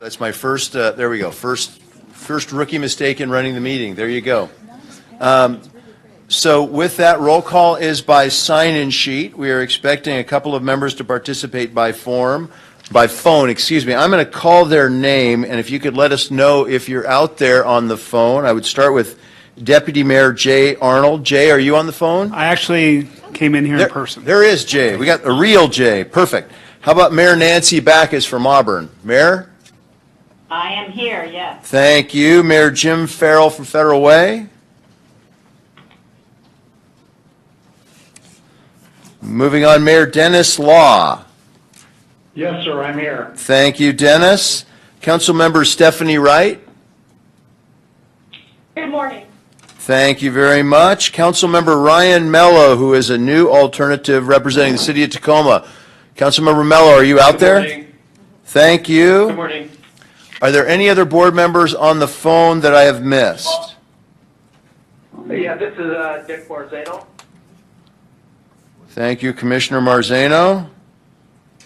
That's my first, there we go, first rookie mistake in running the meeting. There you go. So with that, roll call is by sign-in sheet. We are expecting a couple of members to participate by phone, excuse me. I'm going to call their name, and if you could let us know if you're out there on the phone. I would start with Deputy Mayor Jay Arnold. Jay, are you on the phone? I actually came in here in person. There is Jay. We got a real Jay. Perfect. How about Mayor Nancy Backus from Auburn? Mayor? I am here, yes. Thank you. Mayor Jim Farrell from Federal Way. Moving on, Mayor Dennis Law. Yes, sir, I'm here. Thank you, Dennis. Councilmember Stephanie Wright. Good morning. Thank you very much. Councilmember Ryan Mello, who is a new alternative representing the city of Tacoma. Councilmember Mello, are you out there? Good morning. Thank you. Good morning. Are there any other board members on the phone that I have missed? Yeah, this is Dick Borzano. Thank you, Commissioner Marzano.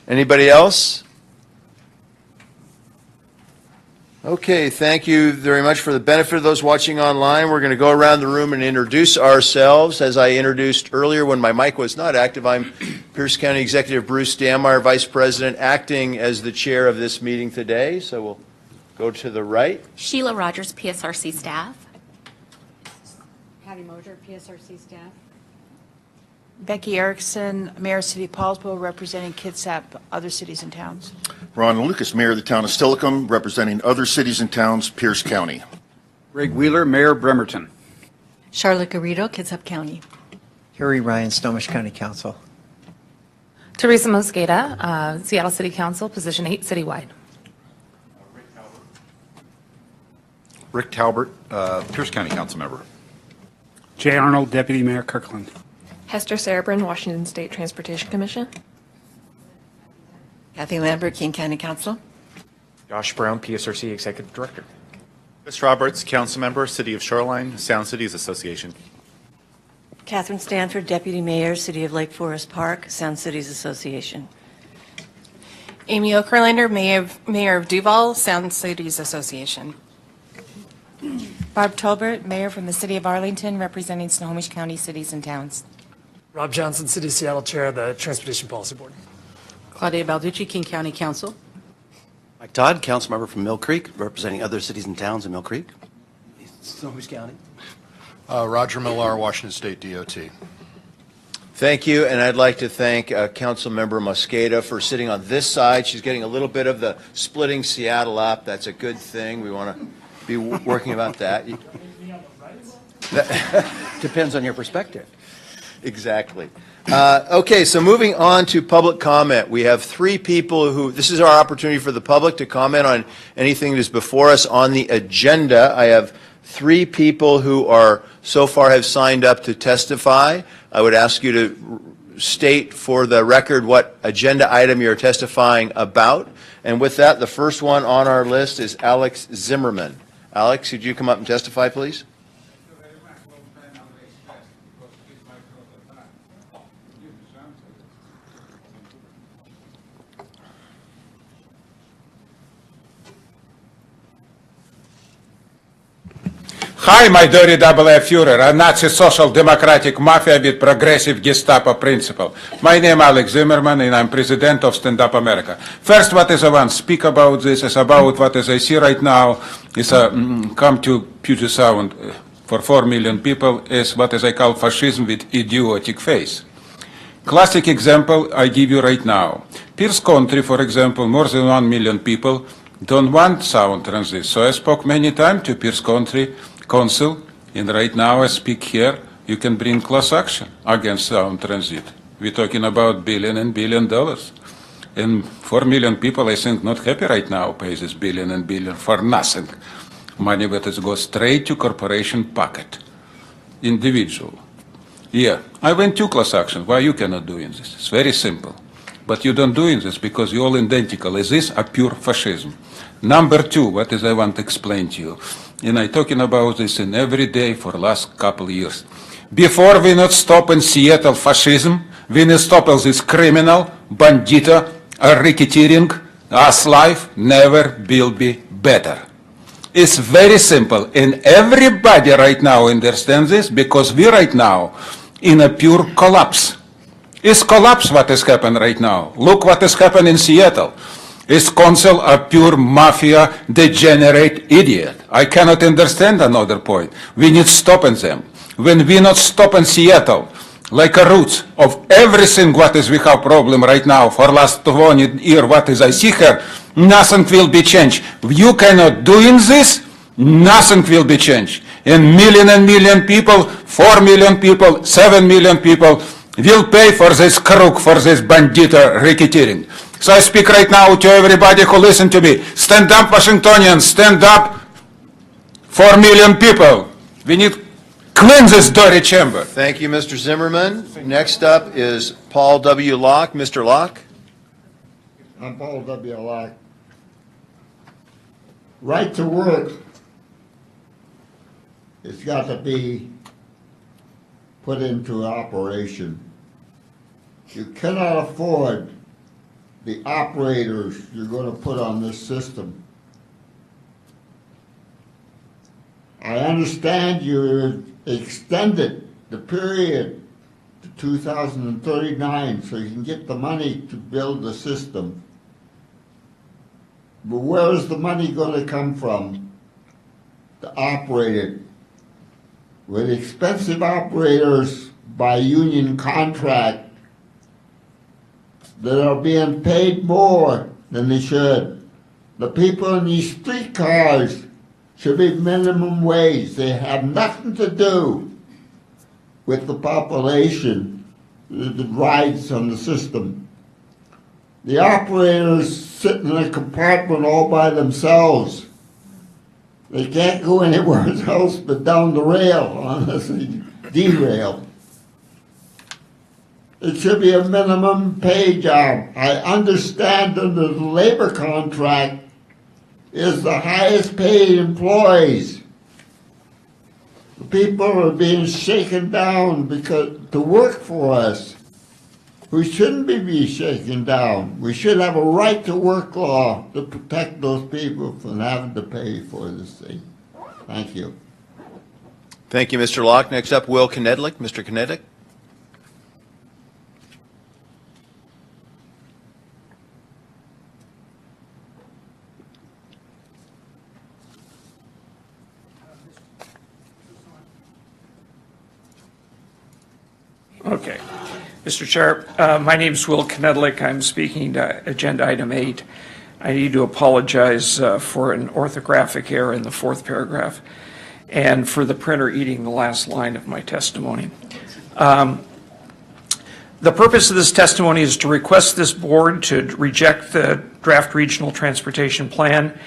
Anybody else? Okay, thank you very much. For the benefit of those watching online, we're going to go around the room and introduce ourselves. As I introduced earlier when my mic was not active, I'm Pierce County Executive Bruce Dammeyer, Vice President, acting as the chair of this meeting today. So we'll go to the right. Sheila Rogers, PSRC staff. Patty Moser, PSRC staff. Becky Erickson, Mayor of City of Paulsville, representing Kitsap, other cities and towns. Ron Lucas, Mayor of the Town of Steilacoom, representing other cities and towns, Pierce County. Greg Wheeler, Mayor Bremerton. Charlotte Garrido, Kitsap County. Harry Ryan, Snohomish County Council. Teresa Mosqueda, Seattle City Council, position 8, citywide. Rick Talbert, Pierce County Council member. Jay Arnold, Deputy Mayor Kirkland. Hester Sarabrin, Washington State Transportation Commission. Kathy Lambert, King County Council. Josh Brown, PSRC Executive Director. Chris Roberts, Council member, City of Shoreline, Sound Cities Association. Catherine Stanford, Deputy Mayor, City of Lake Forest Park, Sound Cities Association. Amy Okerlander, Mayor of Duval, Sound Cities Association. Barb Tolbert, Mayor from the City of Arlington, representing Snohomish County cities and towns. Rob Johnson, City of Seattle Chair of the Transportation Policy Board. Claudia Balducci, King County Council. Mike Todd, council member from Mill Creek, representing other cities and towns in Mill Creek. Snohomish County. Roger Millar, Washington State DOT. Thank you, and I'd like to thank Councilmember Mosqueda for sitting on this side. She's getting a little bit of the splitting Seattle up. That's a good thing. We want to be working about that. Depends on your perspective. Exactly. Okay, so moving on to public comment. We have 3 people who, this is our opportunity for the public to comment on anything that is before us on the agenda. I have 3 people who are so far have signed up to testify. I would ask you to state for the record what agenda item you're testifying about. And with that, the first one on our list is Alex Zimmerman. Alex, could you come up and testify, please? Hi, my dirty double-A Führer, a Nazi social democratic mafia with progressive Gestapo principle. My name is Alex Zimmerman, and I'm president of Stand Up America. First, what is I want to speak about this is about what is I see right now is come to Puget Sound for 4 million people is what is I call fascism with idiotic face. Classic example I give you right now. Pierce Country, for example, more than 1 million people don't want sound transit. So I spoke many times to Pierce Country Council, and right now I speak here, you can bring class action against sound transit. We're talking about billion and billion dollars. And 4 million people, I think, not happy right now pay this billion and billion for nothing. Money that is go straight to corporation pocket. Individual. Yeah, I went to class action. Why you cannot doing this? It's very simple. But you don't doing this because you're all identical. Is this a pure fascism? Number 2, what is I want to explain to you? And I'm talking about this in every day for the last couple of years. Before we not stop in Seattle fascism, we not stop all this criminal, bandito, racketeering, Us life never will be better. It's very simple, and everybody right now understands this because we right now in a pure collapse. It's collapse what is happening right now. Look what is happening in Seattle. It's council a pure mafia, degenerate idiot. I cannot understand another point. We need stopping them. When we not stopping Seattle, like a roots of everything what is we have problem right now for last 20 year what is I see here, nothing will be changed. You cannot doing this, nothing will be changed. And million people, 4 million people, 7 million people will pay for this crook, for this bandita racketeering. So I speak right now to everybody who listen to me. Stand up, Washingtonians, stand up, 4 million people. We need cleanse this dirty chamber. Thank you, Mr. Zimmerman. Next up is Paul W. Locke. Mr. Locke. I'm Paul W. Locke. Right to work, it's got to be put into operation. You cannot afford the operators you're going to put on this system. I understand you extended the period to 2039 so you can get the money to build the system. But where is the money going to come from to operate it? With expensive operators by union contract that are being paid more than they should. The people in these streetcars should be minimum wage. They have nothing to do with the population that rides on the system. The operators sit in a compartment all by themselves. They can't go anywhere else but down the rail unless they derail. It should be a minimum pay job. I understand under the labor contract is the highest paid employees. The people are being shaken down because to work for us. We shouldn't be shaken down. We should have a right to work law to protect those people from having to pay for this thing. Thank you. Thank you, Mr. Locke. Next up, Will Knedlick. Mr. Knedlick. Okay. Mr. Chair, my name is Will Knedlick. I'm speaking to Agenda Item 8. I need to apologize for an orthographic error in the fourth paragraph and for the printer eating the last line of my testimony. The purpose of this testimony is to request this board to reject the draft regional transportation plan,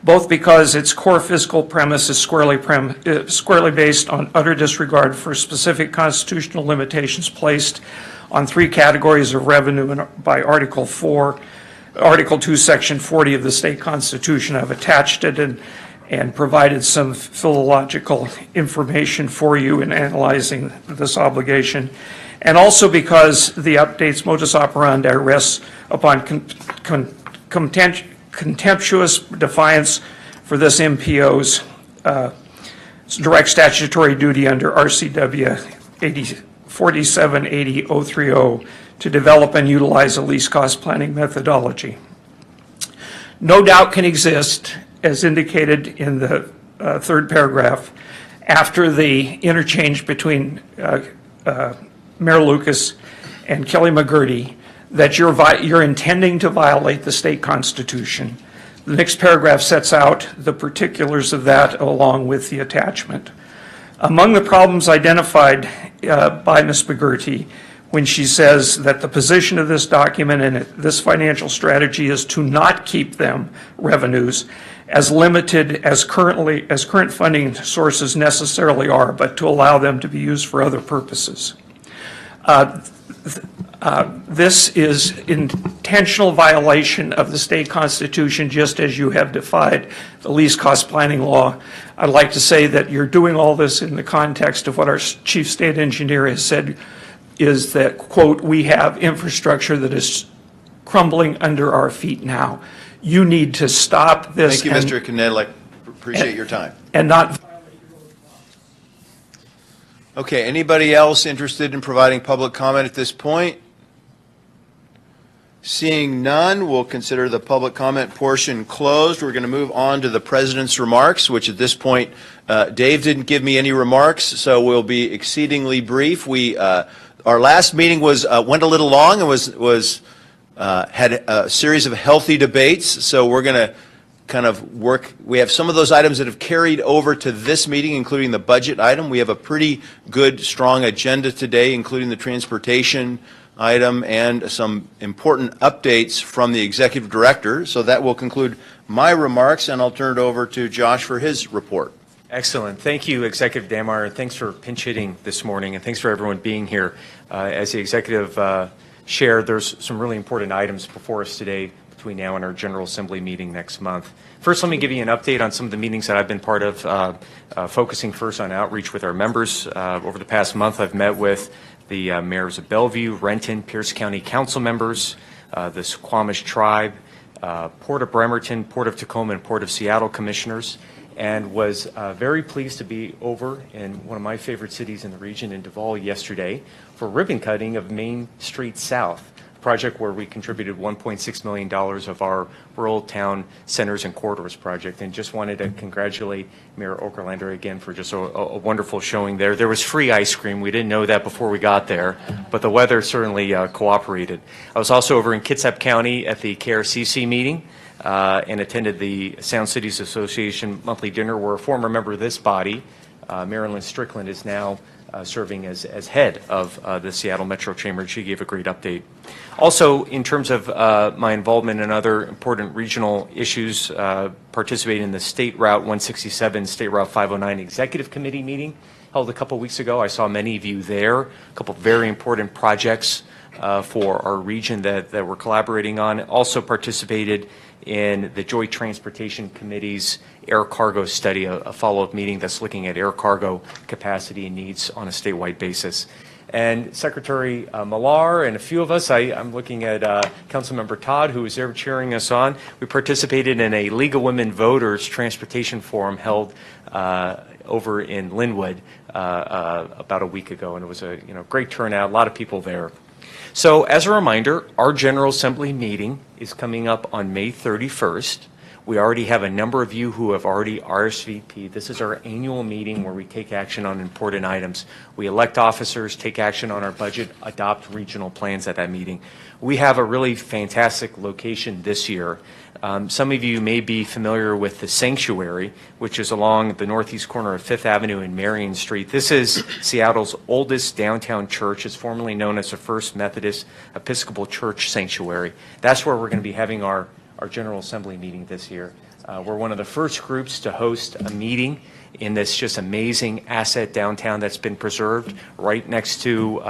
both because its core fiscal premise is squarely based on utter disregard for specific constitutional limitations placed on 3 categories of revenue by Article 2, Section 40 of the state constitution. I've attached it and provided some philological information for you in analyzing this obligation. And also because the updates modus operandi rests upon contemptuous defiance for this MPO's direct statutory duty under RCW 4780.030 to develop and utilize a least cost planning methodology. No doubt can exist, as indicated in the third paragraph, after the interchange between Mayor Lucas and Kelly McGurty, that you're intending to violate the state constitution. The next paragraph sets out the particulars of that along with the attachment. Among the problems identified by Ms. McGurty when she says that the position of this document and this financial strategy is to not keep them revenues as limited as current funding sources necessarily are, but to allow them to be used for other purposes. This is intentional violation of the state constitution, just as you have defied the least cost planning law. I'd like to say that you're doing all this in the context of what our chief state engineer has said is that, quote, we have infrastructure that is crumbling under our feet now. you need to stop this. Thank you, Mr. Knedlik. Appreciate your time. And not. Okay, anybody else interested in providing public comment at this point? Seeing none, we'll consider the public comment portion closed. We're going to move on to the president's remarks, which at this point, Dave didn't give me any remarks, so we'll be exceedingly brief. Our last meeting went a little long and had a series of healthy debates, so we're going to kind of work. We have some of those items that have carried over to this meeting, including the budget item. We have a pretty good, strong agenda today, including the transportation item and some important updates from the executive director. So that will conclude my remarks, and I'll turn it over to Josh for his report. Excellent. Thank you, Executive Dammeyer. Thanks for pinch hitting this morning, and thanks for everyone being here. As the executive shared, there's some really important items before us today between now and our General Assembly meeting next month. First, let me give you an update on some of the meetings that I've been part of, focusing first on outreach with our members. Over the past month, I've met with the mayors of Bellevue, Renton, Pierce County council members, the Squamish tribe, Port of Bremerton, Port of Tacoma, and Port of Seattle commissioners, and was very pleased to be over in one of my favorite cities in the region, in Duval, yesterday for ribbon cutting of Main Street South, a project where we contributed $1.6 million of our Rural Town Centers and Corridors project, and just wanted to congratulate Mayor Okerlander again for just a wonderful showing there. There was free ice cream. We didn't know that before we got there, but the weather certainly cooperated. I was also over in Kitsap County at the KRCC meeting, and attended the Sound Cities Association monthly dinner, where a former member of this body, Marilyn Strickland, is now serving as head of the Seattle Metro Chamber. She gave a great update. Also, in terms of my involvement in other important regional issues, participating in the State Route 167, State Route 509 Executive Committee meeting held a couple weeks ago. I saw many of you there. A couple very important projects for our region that we're collaborating on. Also participated in the Joint Transportation Committee's air cargo study, a follow-up meeting that's looking at air cargo capacity and needs on a statewide basis. And Secretary Millar and a few of us, I'm looking at Councilmember Todd, who was there cheering us on. We participated in a League of Women Voters Transportation Forum held over in Linwood about a week ago, and it was a great turnout, a lot of people there. So as a reminder, our General Assembly meeting is coming up on May 31st. We already have a number of you who have already RSVP'd. This is our annual meeting where we take action on important items. We elect officers, take action on our budget, adopt regional plans at that meeting. We have a really fantastic location this year. Some of you may be familiar with the Sanctuary, which is along the northeast corner of 5th Avenue and Marion Street. This is Seattle's oldest downtown church. It's formerly known as the First Methodist Episcopal Church Sanctuary. That's where we're going to be having our General Assembly meeting this year. We're one of the first groups to host a meeting in this just amazing asset downtown that's been preserved right next to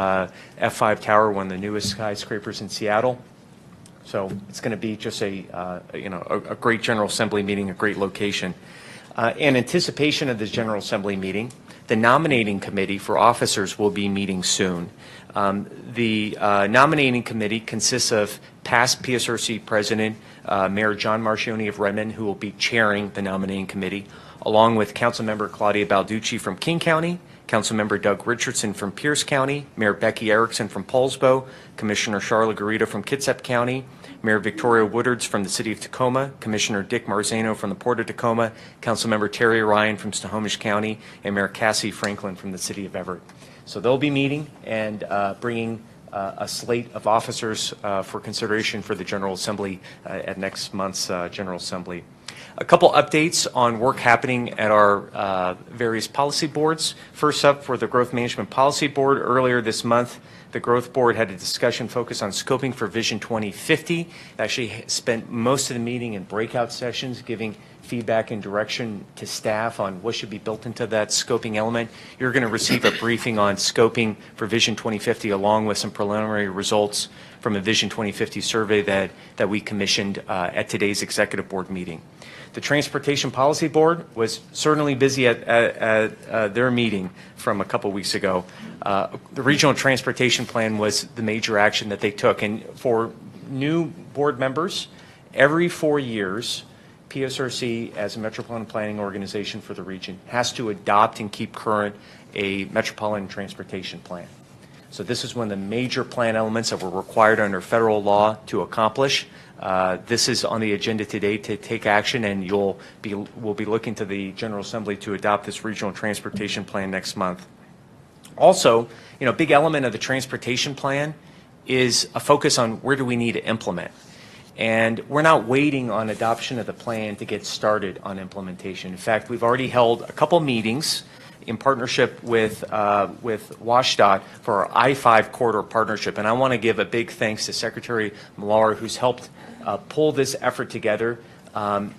F5 Tower, one of the newest skyscrapers in Seattle. So it's going to be just a great General Assembly meeting, a great location. In anticipation of this General Assembly meeting, the nominating committee for officers will be meeting soon. The nominating committee consists of past PSRC President Mayor John Marchioni of Redmond, who will be chairing the nominating committee, along with Councilmember Claudia Balducci from King County, Councilmember Doug Richardson from Pierce County, Mayor Becky Erickson from Paulsbo, Commissioner Charlotte Garrido from Kitsap County, Mayor Victoria Woodards from the City of Tacoma, Commissioner Dick Marzano from the Port of Tacoma, Councilmember Terry Ryan from Snohomish County, and Mayor Cassie Franklin from the City of Everett. So they'll be meeting and bringing a slate of officers for consideration for the General Assembly at next month's General Assembly. A couple updates on work happening at our various policy boards. First up, for the Growth Management Policy Board, earlier this month, the Growth Board had a discussion focused on scoping for Vision 2050. It actually spent most of the meeting in breakout sessions, giving feedback and direction to staff on what should be built into that scoping element. You're going to receive a briefing on scoping for Vision 2050, along with some preliminary results from a Vision 2050 survey that we commissioned at today's Executive Board meeting. The Transportation Policy Board was certainly busy at their meeting from a couple weeks ago. The Regional Transportation Plan was the major action that they took. And for new board members Every 4 years, PSRC, as a metropolitan planning organization for the region, has to adopt and keep current a metropolitan transportation plan. So this is one of the major plan elements that we're required under federal law to accomplish. This is on the agenda today to take action, and we'll be looking to the General Assembly to adopt this regional transportation plan next month. Also, a big element of the transportation plan is a focus on where do we need to implement. And we're not waiting on adoption of the plan to get started on implementation. In fact, we've already held a couple meetings in partnership with WashDOT for our I-5 corridor partnership. And I want to give a big thanks to Secretary Millar, who's helped pull this effort together.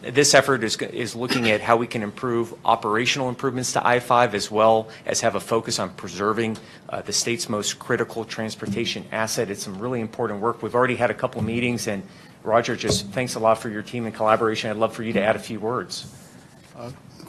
This effort is looking at how we can improve operational improvements to I-5, as well as have a focus on preserving the state's most critical transportation asset. It's some really important work. We've already had a couple meetings, and Roger, just thanks a lot for your team and collaboration. I'd love for you to add a few words.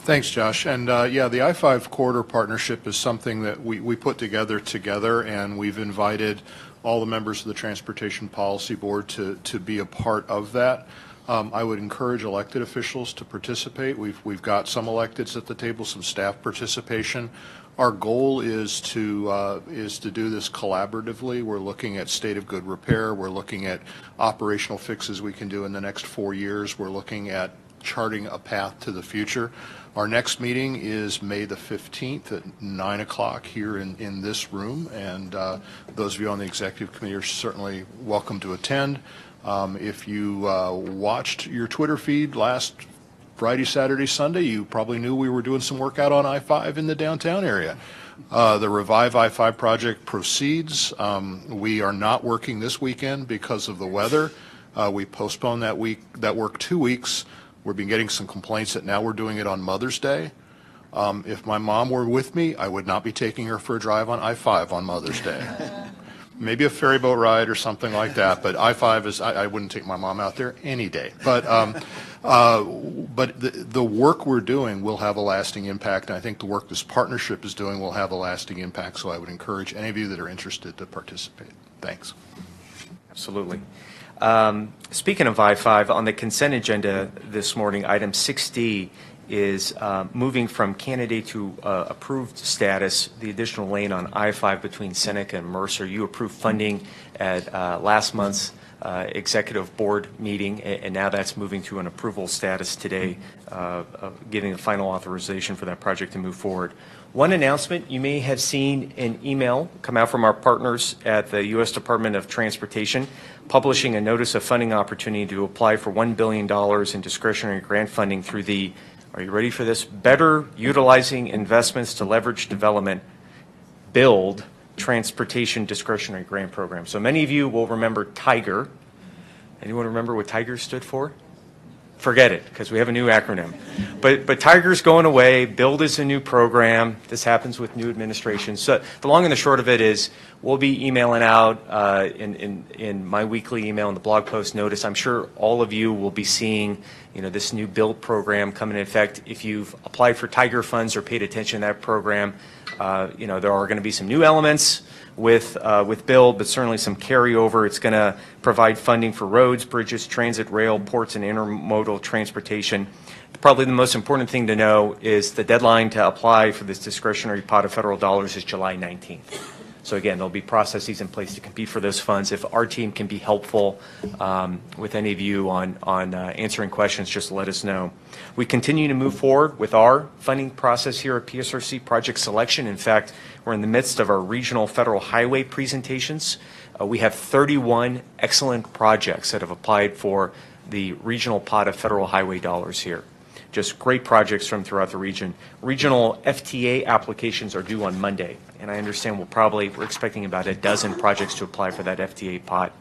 Thanks, Josh. And yeah, the I-5 corridor partnership is something that we put together, and we've invited all the members of the Transportation Policy Board to be a part of that. I would encourage elected officials to participate. We've got some electeds at the table, some staff participation. Our goal is to do this collaboratively. We're looking at state of good repair. We're looking at operational fixes we can do in the next 4 years. We're looking at charting a path to the future. Our next meeting is May the 15th at 9 o'clock here in this room, and those of you on the executive committee are certainly welcome to attend. If you watched your Twitter feed last Friday, Saturday, Sunday, you probably knew we were doing some work out on I-5 in the downtown area. The Revive I-5 project proceeds. We are not working this weekend because of the weather. We postponed that work 2 weeks. We've been getting some complaints that now we're doing it on Mother's Day. If my mom were with me, I would not be taking her for a drive on I-5 on Mother's Day. Maybe a ferry boat ride or something like that, but I-5 is, I wouldn't take my mom out there any day. But the work we're doing will have a lasting impact, and I think the work this partnership is doing will have a lasting impact, so I would encourage any of you that are interested to participate. Thanks. Absolutely. Speaking of I-5, on the consent agenda this morning, item 6D is moving from candidate to approved status, the additional lane on I-5 between Seneca and Mercer. You approved funding at last month's executive board meeting, and now that's moving to an approval status today, giving a final authorization for that project to move forward. One announcement, you may have seen an email come out from our partners at the U.S. Department of Transportation, publishing a notice of funding opportunity to apply for $1 billion in discretionary grant funding through the, are you ready for this? Better Utilizing Investments to Leverage Development, BUILD, Transportation Discretionary Grant Program. So many of you will remember TIGER. Anyone remember what TIGER stood for? Forget it, because we have a new acronym. But TIGER's going away. BUILD is a new program. This happens with new administration. So the long and the short of it is we'll be emailing out in my weekly email and the blog post notice. I'm sure all of you will be seeing this new BUILD program come in effect. If you've applied for TIGER funds or paid attention to that program, there are going to be some new elements with BUILD, but certainly some carryover. It's going to provide funding for roads, bridges, transit, rail, ports, and intermodal transportation. Probably the most important thing to know is the deadline to apply for this discretionary pot of federal dollars is July 19th. So again, there'll be processes in place to compete for those funds. If our team can be helpful with any of you on answering questions, just let us know. We continue to move forward with our funding process here at PSRC project selection. In fact, we're in the midst of our regional federal highway presentations. We have 31 excellent projects that have applied for the regional pot of federal highway dollars here. Just great projects from throughout the region. Regional FTA applications are due on Monday, and I understand we're expecting about a dozen projects to apply for that FTA pot.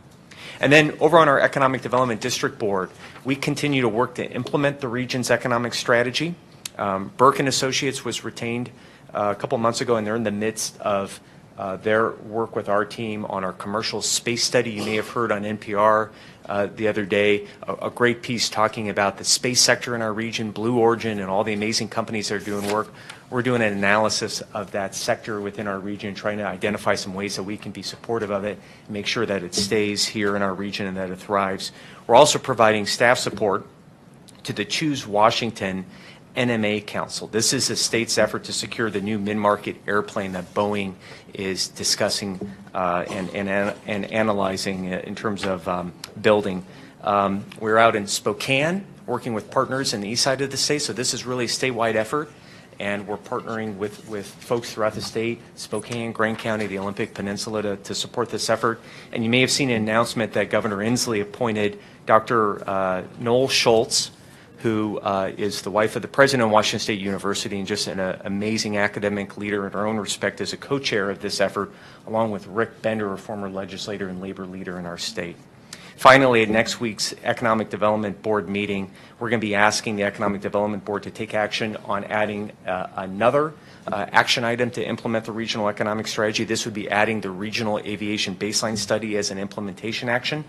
And then over on our Economic Development District Board, we continue to work to implement the region's economic strategy. Burke and Associates was retained a couple months ago, and they're in the midst of their work with our team on our commercial space study. You may have heard on NPR the other day a great piece talking about the space sector in our region, Blue Origin, and all the amazing companies that are doing work. We're doing an analysis of that sector within our region, trying to identify some ways that we can be supportive of it and make sure that it stays here in our region and that it thrives. We're also providing staff support to the Choose Washington NMA Council. This is the state's effort to secure the new mid-market airplane that Boeing is discussing and analyzing in terms of building. We're out in Spokane working with partners in the east side of the state, so this is really a statewide effort. And we're partnering with folks throughout the state, Spokane, Grand County, the Olympic Peninsula, to support this effort. And you may have seen an announcement that Governor Inslee appointed Dr. Noel Schultz, who is the wife of the president of Washington State University and just an amazing academic leader in her own respect, as a co-chair of this effort, along with Rick Bender, a former legislator and labor leader in our state. Finally, at next week's Economic Development Board meeting, we're going to be asking the Economic Development Board to take action on adding another action item to implement the regional economic strategy. This would be adding the regional aviation baseline study as an implementation action.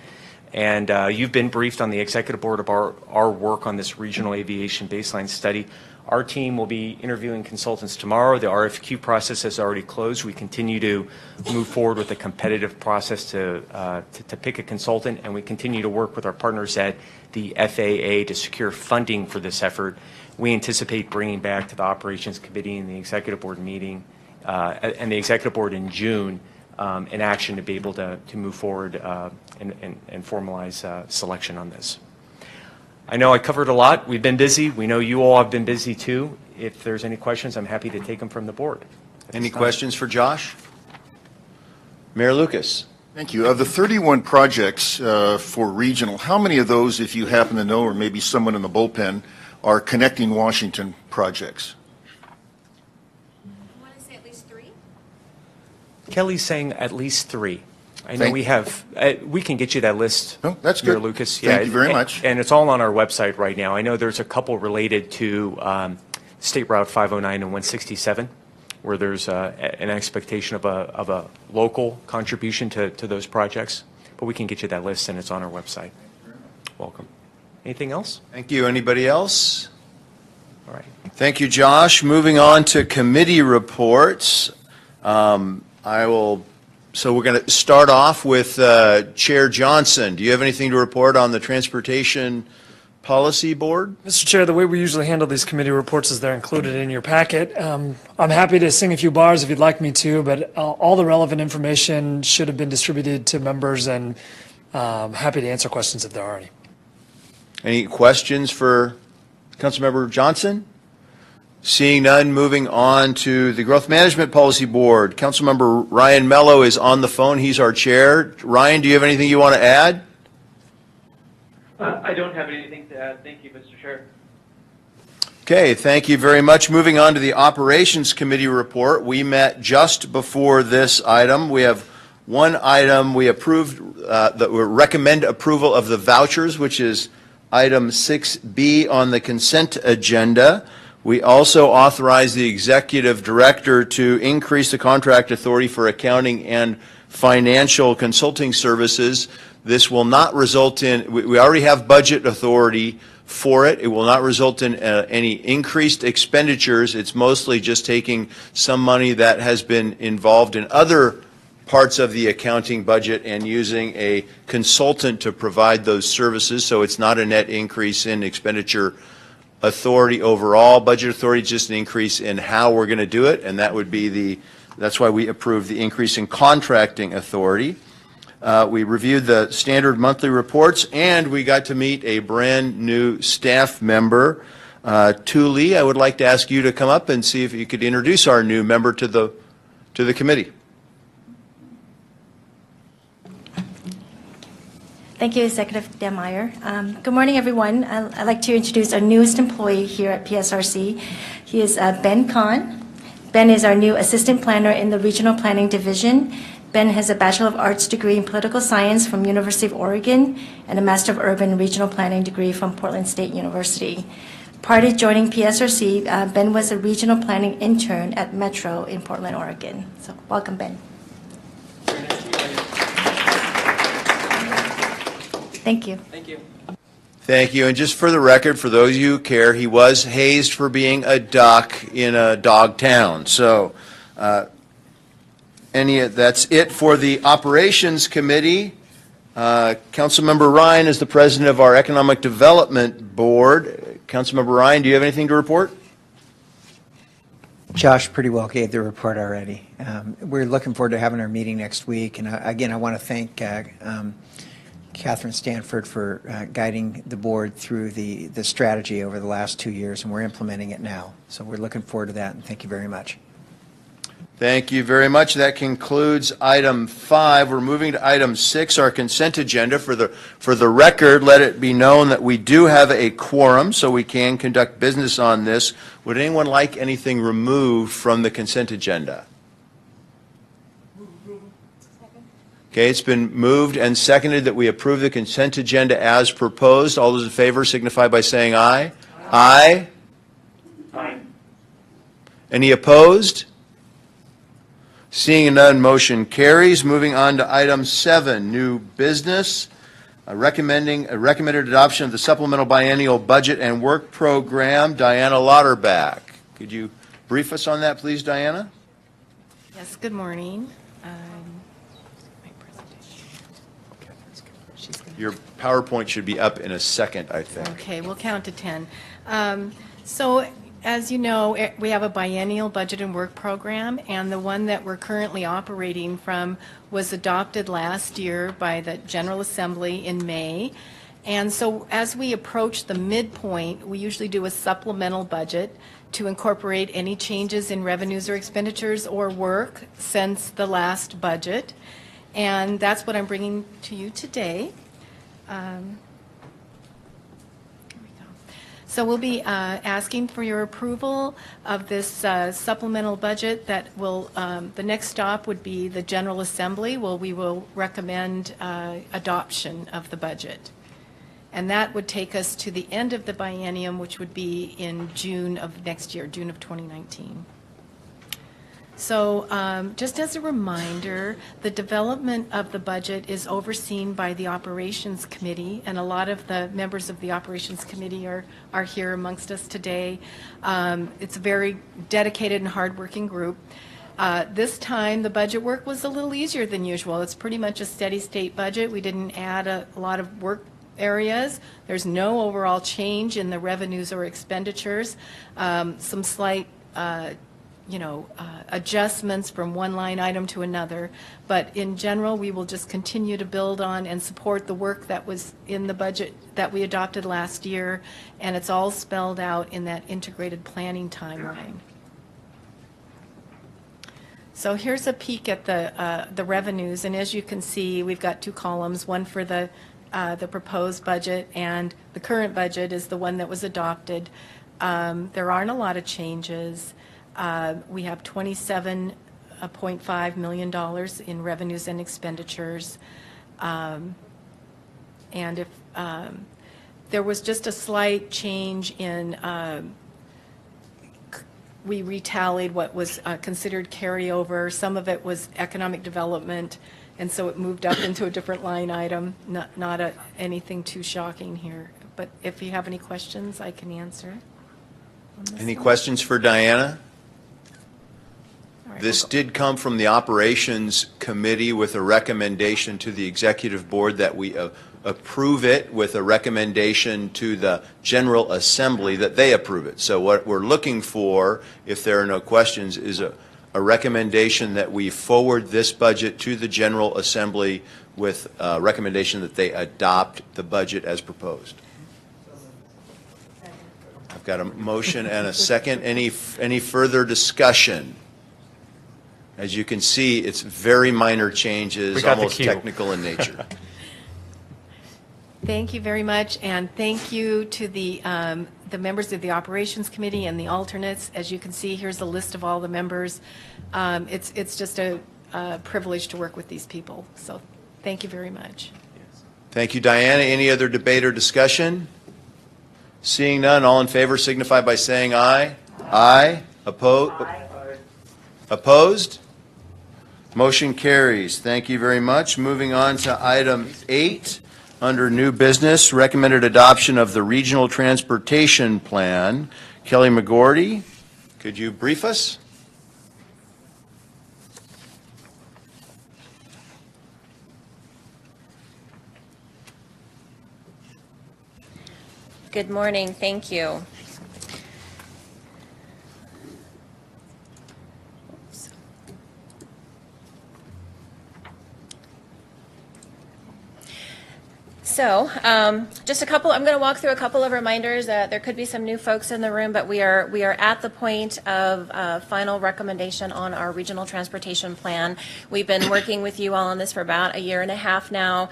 And you've been briefed on the executive board of our work on this regional aviation baseline study. Our team will be interviewing consultants tomorrow. The RFQ process has already closed. We continue to move forward with a competitive process to pick a consultant, and we continue to work with our partners at the FAA to secure funding for this effort. We anticipate bringing back to the Operations Committee and the Executive Board meeting and the Executive Board in June an action to be able to move forward and formalize selection on this. I know I covered a lot. We've been busy. We know you all have been busy too. If there's any questions, I'm happy to take them from the board. Any questions for Josh? Mayor Lucas. Thank you. Of the 31 projects for regional, how many of those, if you happen to know, or maybe someone in the bullpen, are connecting Washington projects? I want to say at least 3. Kelly's saying at least 3. I know we have, we can get you that list. No, that's good. Mayor Lucas. Yeah, Thank you very much. And it's all on our website right now. I know there's a couple related to State Route 509 and 167, where there's an expectation of a local contribution to those projects. But we can get you that list, and it's on our website. Welcome. Anything else? Thank you. Anybody else? All right. Thank you, Josh. Moving on to committee reports. So we're going to start off with Chair Johnson. Do you have anything to report on the Transportation Policy Board? Mr. Chair, the way we usually handle these committee reports is they're included in your packet. I'm happy to sing a few bars if you'd like me to, but all the relevant information should have been distributed to members, and happy to answer questions if there are any. Any questions for Councilmember Johnson? Seeing none, moving on to the Growth Management Policy Board. Councilmember Ryan Mello is on the phone. He's our chair. Ryan, do you have anything you want to add? I don't have anything to add. Thank you, Mr. Chair. Okay, thank you very much. Moving on to the Operations Committee report. We met just before this item. We have one item we approved, that we recommend approval of the vouchers, which is item 6B on the consent agenda. We also authorize the executive director to increase the contract authority for accounting and financial consulting services. This will not result in, we already have budget authority for it. It will not result in any increased expenditures. It's mostly just taking some money that has been involved in other parts of the accounting budget and using a consultant to provide those services. So it's not a net increase in expenditure authority overall. Budget authority is just an increase in how we're going to do it, and that would be that's why we approved the increase in contracting authority. We reviewed the standard monthly reports, and we got to meet a brand new staff member. Thule, I would like to ask you to come up and see if you could introduce our new member to the committee. Thank you, Executive Demeyer. Good morning, everyone. I'd like to introduce our newest employee here at PSRC. He is Ben Kahn. Ben is our new Assistant Planner in the Regional Planning Division. Ben has a Bachelor of Arts degree in Political Science from University of Oregon and a Master of Urban Regional Planning degree from Portland State University. Prior to joining PSRC, Ben was a Regional Planning intern at Metro in Portland, Oregon. So welcome, Ben. Thank you. Thank you. Thank you. And just for the record, for those of you who care, he was hazed for being a duck in a dog town. So that's it for the Operations Committee. Councilmember Ryan is the president of our Economic Development Board. Councilmember Ryan, do you have anything to report? Josh pretty well gave the report already. We're looking forward to having our meeting next week. And again, I want to thank Catherine Stanford for guiding the board through the strategy over the last 2 years, and we're implementing it now. So we're looking forward to that, and thank you very much. Thank you very much. That concludes item 5. We're moving to item 6, our consent agenda. For the record, let it be known that we do have a quorum, so we can conduct business on this. Would anyone like anything removed from the consent agenda? Okay, it's been moved and seconded that we approve the consent agenda as proposed. All those in favor signify by saying aye. Aye. Aye. Any opposed? Seeing none, motion carries. Moving on to item 7, new business. Recommended adoption of the Supplemental Biennial Budget and Work Program. Diana Lauterbach. Could you brief us on that, please, Diana? Yes, good morning. Your PowerPoint should be up in a second, I think. Okay, we'll count to 10. So, as you know, we have a biennial budget and work program, and the one that we're currently operating from was adopted last year by the General Assembly in May. And so as we approach the midpoint, we usually do a supplemental budget to incorporate any changes in revenues or expenditures or work since the last budget. And that's what I'm bringing to you today. So we'll be asking for your approval of this supplemental budget that will, the next stop would be the General Assembly. Well, we will recommend adoption of the budget. And that would take us to the end of the biennium, which would be in June of next year, June of 2019. So just as a reminder, the development of the budget is overseen by the Operations Committee, and a lot of the members of the Operations Committee are here amongst us today. It's a very dedicated and hardworking group. This time, the budget work was a little easier than usual. It's pretty much a steady state budget. We didn't add a lot of work areas. There's no overall change in the revenues or expenditures. Some slight adjustments from one line item to another. But in general, we will just continue to build on and support the work that was in the budget that we adopted last year, and it's all spelled out in that integrated planning timeline. So here's a peek at the revenues, and as you can see, we've got 2 columns, one for the proposed budget, and the current budget is the one that was adopted. There aren't a lot of changes. We have $27.5 million in revenues and expenditures. And if there was just a slight change in, we retallied what was considered carryover. Some of it was economic development, and so it moved up into a different line item. Not anything too shocking here. But if you have any questions, I can answer. Any questions for Diana? This did come from the Operations Committee with a recommendation to the Executive Board that we approve it, with a recommendation to the General Assembly that they approve it. So what we're looking for, if there are no questions, is a recommendation that we forward this budget to the General Assembly with a recommendation that they adopt the budget as proposed. I've got a motion and a second. Any further discussion? As you can see, it's very minor changes, almost technical in nature. Thank you very much, and thank you to the members of the Operations Committee and the alternates. As you can see, here's a list of all the members. It's just a privilege to work with these people. So thank you very much. Thank you, Diana. Any other debate or discussion? Seeing none, all in favor signify by saying aye. Aye. Opposed? Motion carries. Thank you very much. Moving on to item 8, Under new business, recommended adoption of the Regional Transportation Plan. Kelly McGordy, could you brief us? Good morning. Thank you. So just I'm going to walk through a couple of reminders. There could be some new folks in the room, but we are at the point of final recommendation on our regional transportation plan. We've been working with you all on this for about a year and a half now.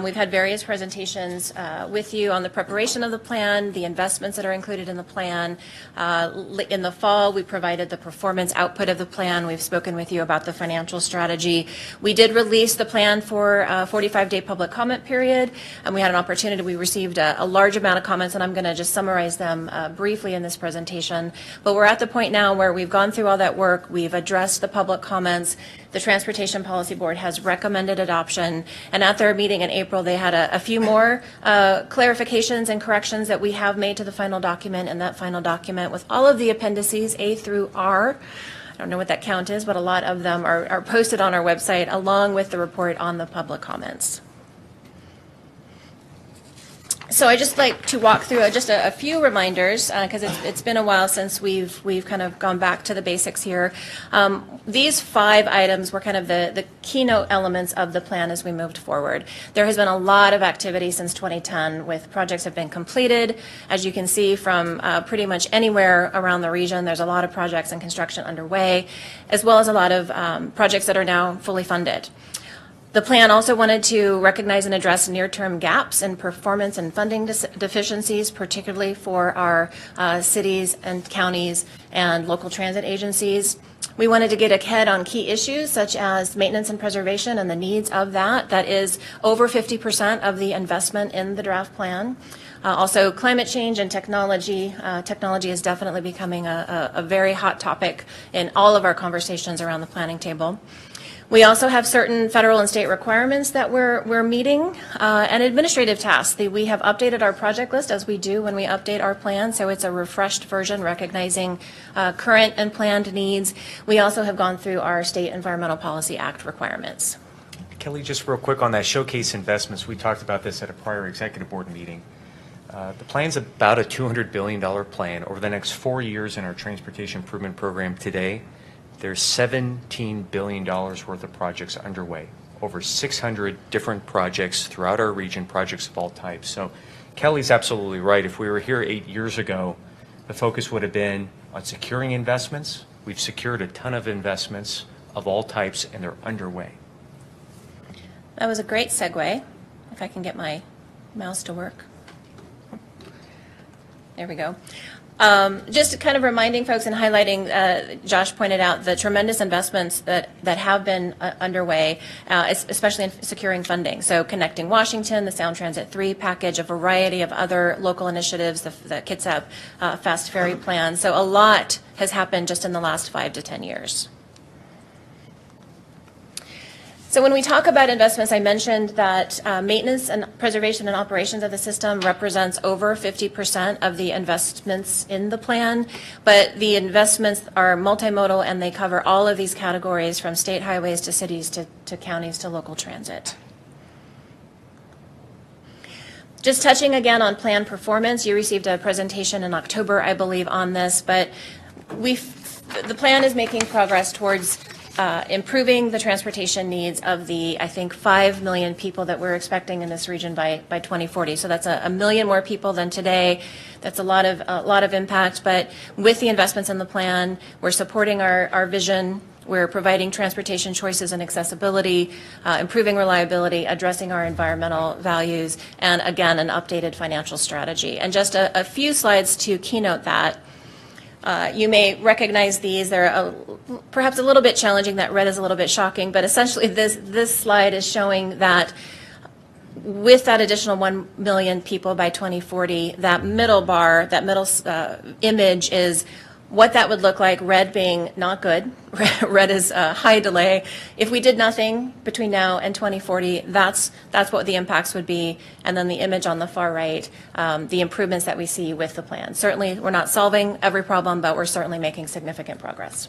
We've had various presentations with you on the preparation of the plan, the investments that are included in the plan. In the fall, we provided the performance output of the plan. We've spoken with you about the financial strategy. We did release the plan for a 45-day public comment period. And we had an opportunity. We received a large amount of comments, and I'm going to just summarize them briefly in this presentation. But we're at the point now where we've gone through all that work. We've addressed the public comments. The Transportation Policy Board has recommended adoption. And at their meeting in April, they had a few more clarifications and corrections that we have made to the final document. And that final document with all of the appendices, A through R, I don't know what that count is, but a lot of them are posted on our website along with the report on the public comments. So I just like to walk through just a few reminders because it's been a while since we've kind of gone back to the basics here. These 5 items were kind of the keynote elements of the plan as we moved forward. There has been a lot of activity since 2010 with projects have been completed. As you can see from pretty much anywhere around the region, there's a lot of projects and construction underway, as well as a lot of projects that are now fully funded. The plan also wanted to recognize and address near-term gaps in performance and funding deficiencies, particularly for our cities and counties and local transit agencies. We wanted to get ahead on key issues such as maintenance and preservation and the needs of that. That is over 50% of the investment in the draft plan. Also, climate change and technology. Technology is definitely becoming a very hot topic in all of our conversations around the planning table. We also have certain federal and state requirements that we're meeting and administrative tasks. We have updated our project list as we do when we update our plan, so it's a refreshed version recognizing current and planned needs. We also have gone through our State Environmental Policy Act requirements. Kelly, just real quick on that showcase investments, we talked about this at a prior executive board meeting. The plan's about a $200 billion plan over the next 4 years in our transportation improvement program today. There's $17 billion worth of projects underway, over 600 different projects throughout our region, projects of all types. So Kelly's absolutely right. If we were here 8 years ago, the focus would have been on securing investments. We've secured a ton of investments of all types, and they're underway. That was a great segue, if I can get my mouse to work. There we go. Just kind of reminding folks and highlighting, Josh pointed out the tremendous investments that have been underway, especially in securing funding. So Connecting Washington, the Sound Transit 3 package, a variety of other local initiatives, the Kitsap Fast Ferry Plan. So a lot has happened just in the last 5 to 10 years. So when we talk about investments, I mentioned that maintenance and preservation and operations of the system represents over 50% of the investments in the plan, but the investments are multimodal and they cover all of these categories from state highways to cities to counties to local transit. Just touching again on plan performance, you received a presentation in October, I believe, on this, but the plan is making progress towards improving the transportation needs of the, I think, 5 million people that we're expecting in this region by 2040. So that's a million more people than today. That's a lot of impact. But with the investments in the plan, we're supporting our vision. We're providing transportation choices and accessibility, improving reliability, addressing our environmental values, and again, an updated financial strategy. And just a few slides to keynote that. You may recognize these. They're perhaps a little bit challenging. That red is a little bit shocking, but essentially this slide is showing that with that additional 1 million people by 2040, that middle bar, that middle image is what that would look like, red being not good, red is high delay. If we did nothing between now and 2040, that's what the impacts would be. And then the image on the far right, the improvements that we see with the plan. Certainly, we're not solving every problem, but we're certainly making significant progress.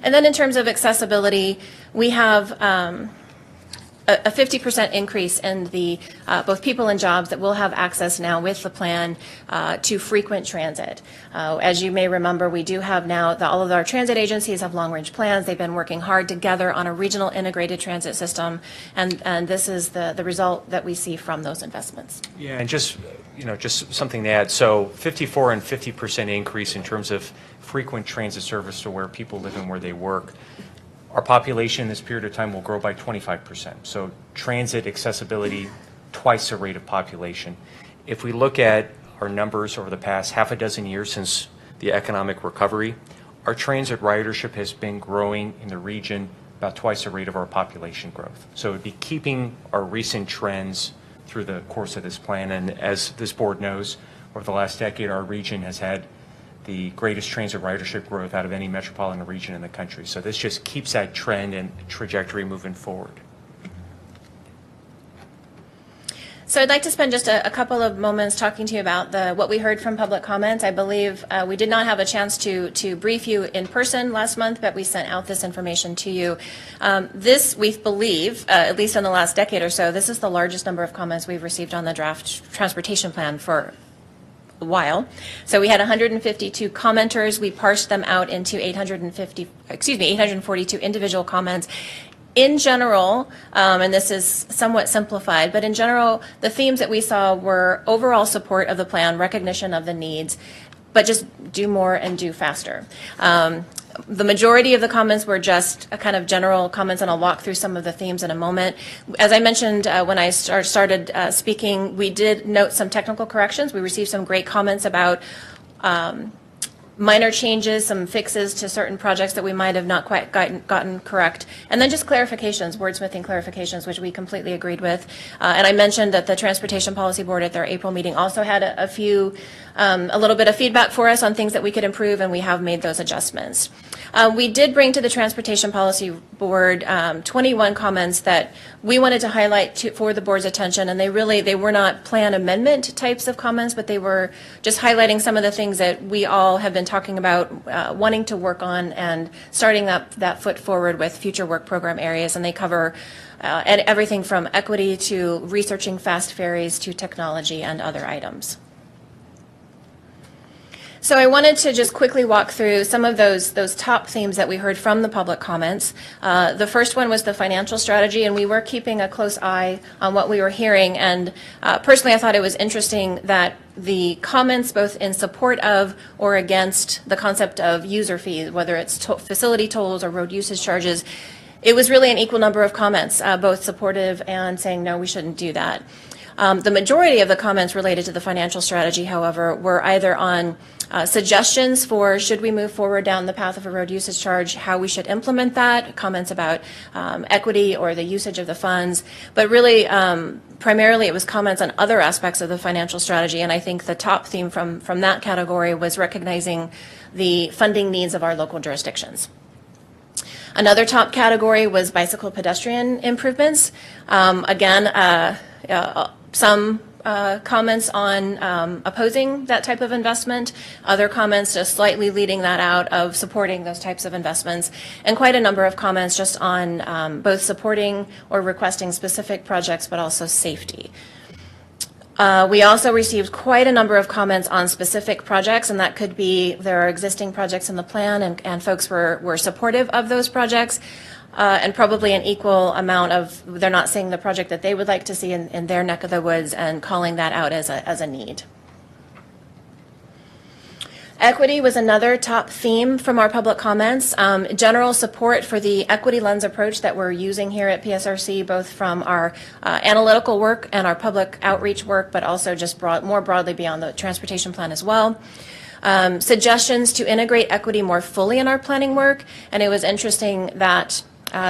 And then in terms of accessibility, we have a 50% increase in the both people and jobs that will have access now with the plan to frequent transit. As you may remember, we do have now all of our transit agencies have long-range plans. They've been working hard together on a regional integrated transit system, and this is the result that we see from those investments. Yeah, and just something to add. So 54 and 50% increase in terms of frequent transit service to where people live and where they work. Our population in this period of time will grow by 25%. So transit accessibility, twice the rate of population. If we look at our numbers over the past half a dozen years since the economic recovery, our transit ridership has been growing in the region about twice the rate of our population growth. So it would be keeping our recent trends through the course of this plan. And as this board knows, over the last decade, our region has had the greatest transit ridership growth out of any metropolitan region in the country. So this just keeps that trend and trajectory moving forward. So I'd like to spend just a couple of moments talking to you about what we heard from public comments. I believe we did not have a chance to brief you in person last month, but we sent out this information to you. This, we believe, at least in the last decade or so, this is the largest number of comments we've received on the draft transportation plan for a while. So we had 152 commenters. We parsed them out into 842 individual comments. In general, and this is somewhat simplified, but in general, the themes that we saw were overall support of the plan, recognition of the needs, but just do more and do faster. The majority of the comments were just a kind of general comments, and I'll walk through some of the themes in a moment. As I mentioned when I started speaking, we did note some technical corrections. We received some great comments about minor changes, some fixes to certain projects that we might have not quite gotten correct, and then just clarifications, wordsmithing clarifications, which we completely agreed with. And I mentioned that the Transportation Policy Board at their April meeting also had a little bit of feedback for us on things that we could improve, and we have made those adjustments. We did bring to the Transportation Policy Board 21 comments that we wanted to highlight for the board's attention, and they were not plan amendment types of comments, but they were just highlighting some of the things that we all have been talking about wanting to work on and starting that foot forward with future work program areas, and they cover everything from equity to researching fast ferries to technology and other items. So I wanted to just quickly walk through some of those top themes that we heard from the public comments. The first one was the financial strategy, and we were keeping a close eye on what we were hearing. And personally, I thought it was interesting that the comments both in support of or against the concept of user fees, whether it's facility tolls or road usage charges, it was really an equal number of comments, both supportive and saying, no, we shouldn't do that. The majority of the comments related to the financial strategy, however, were either on suggestions for should we move forward down the path of a road usage charge, how we should implement that, comments about equity or the usage of the funds, but really primarily it was comments on other aspects of the financial strategy, and I think the top theme from that category was recognizing the funding needs of our local jurisdictions. Another top category was bicycle pedestrian improvements. Again, some comments on opposing that type of investment, other comments just slightly leading that out of supporting those types of investments, and quite a number of comments just on both supporting or requesting specific projects, but also safety. We also received quite a number of comments on specific projects, and that could be there are existing projects in the plan, and folks were supportive of those projects. And probably an equal amount of, they're not seeing the project that they would like to see in their neck of the woods and calling that out as a need. Equity was another top theme from our public comments. General support for the equity lens approach that we're using here at PSRC, both from our analytical work and our public outreach work, but also just more broadly beyond the transportation plan as well. Suggestions to integrate equity more fully in our planning work, and it was interesting that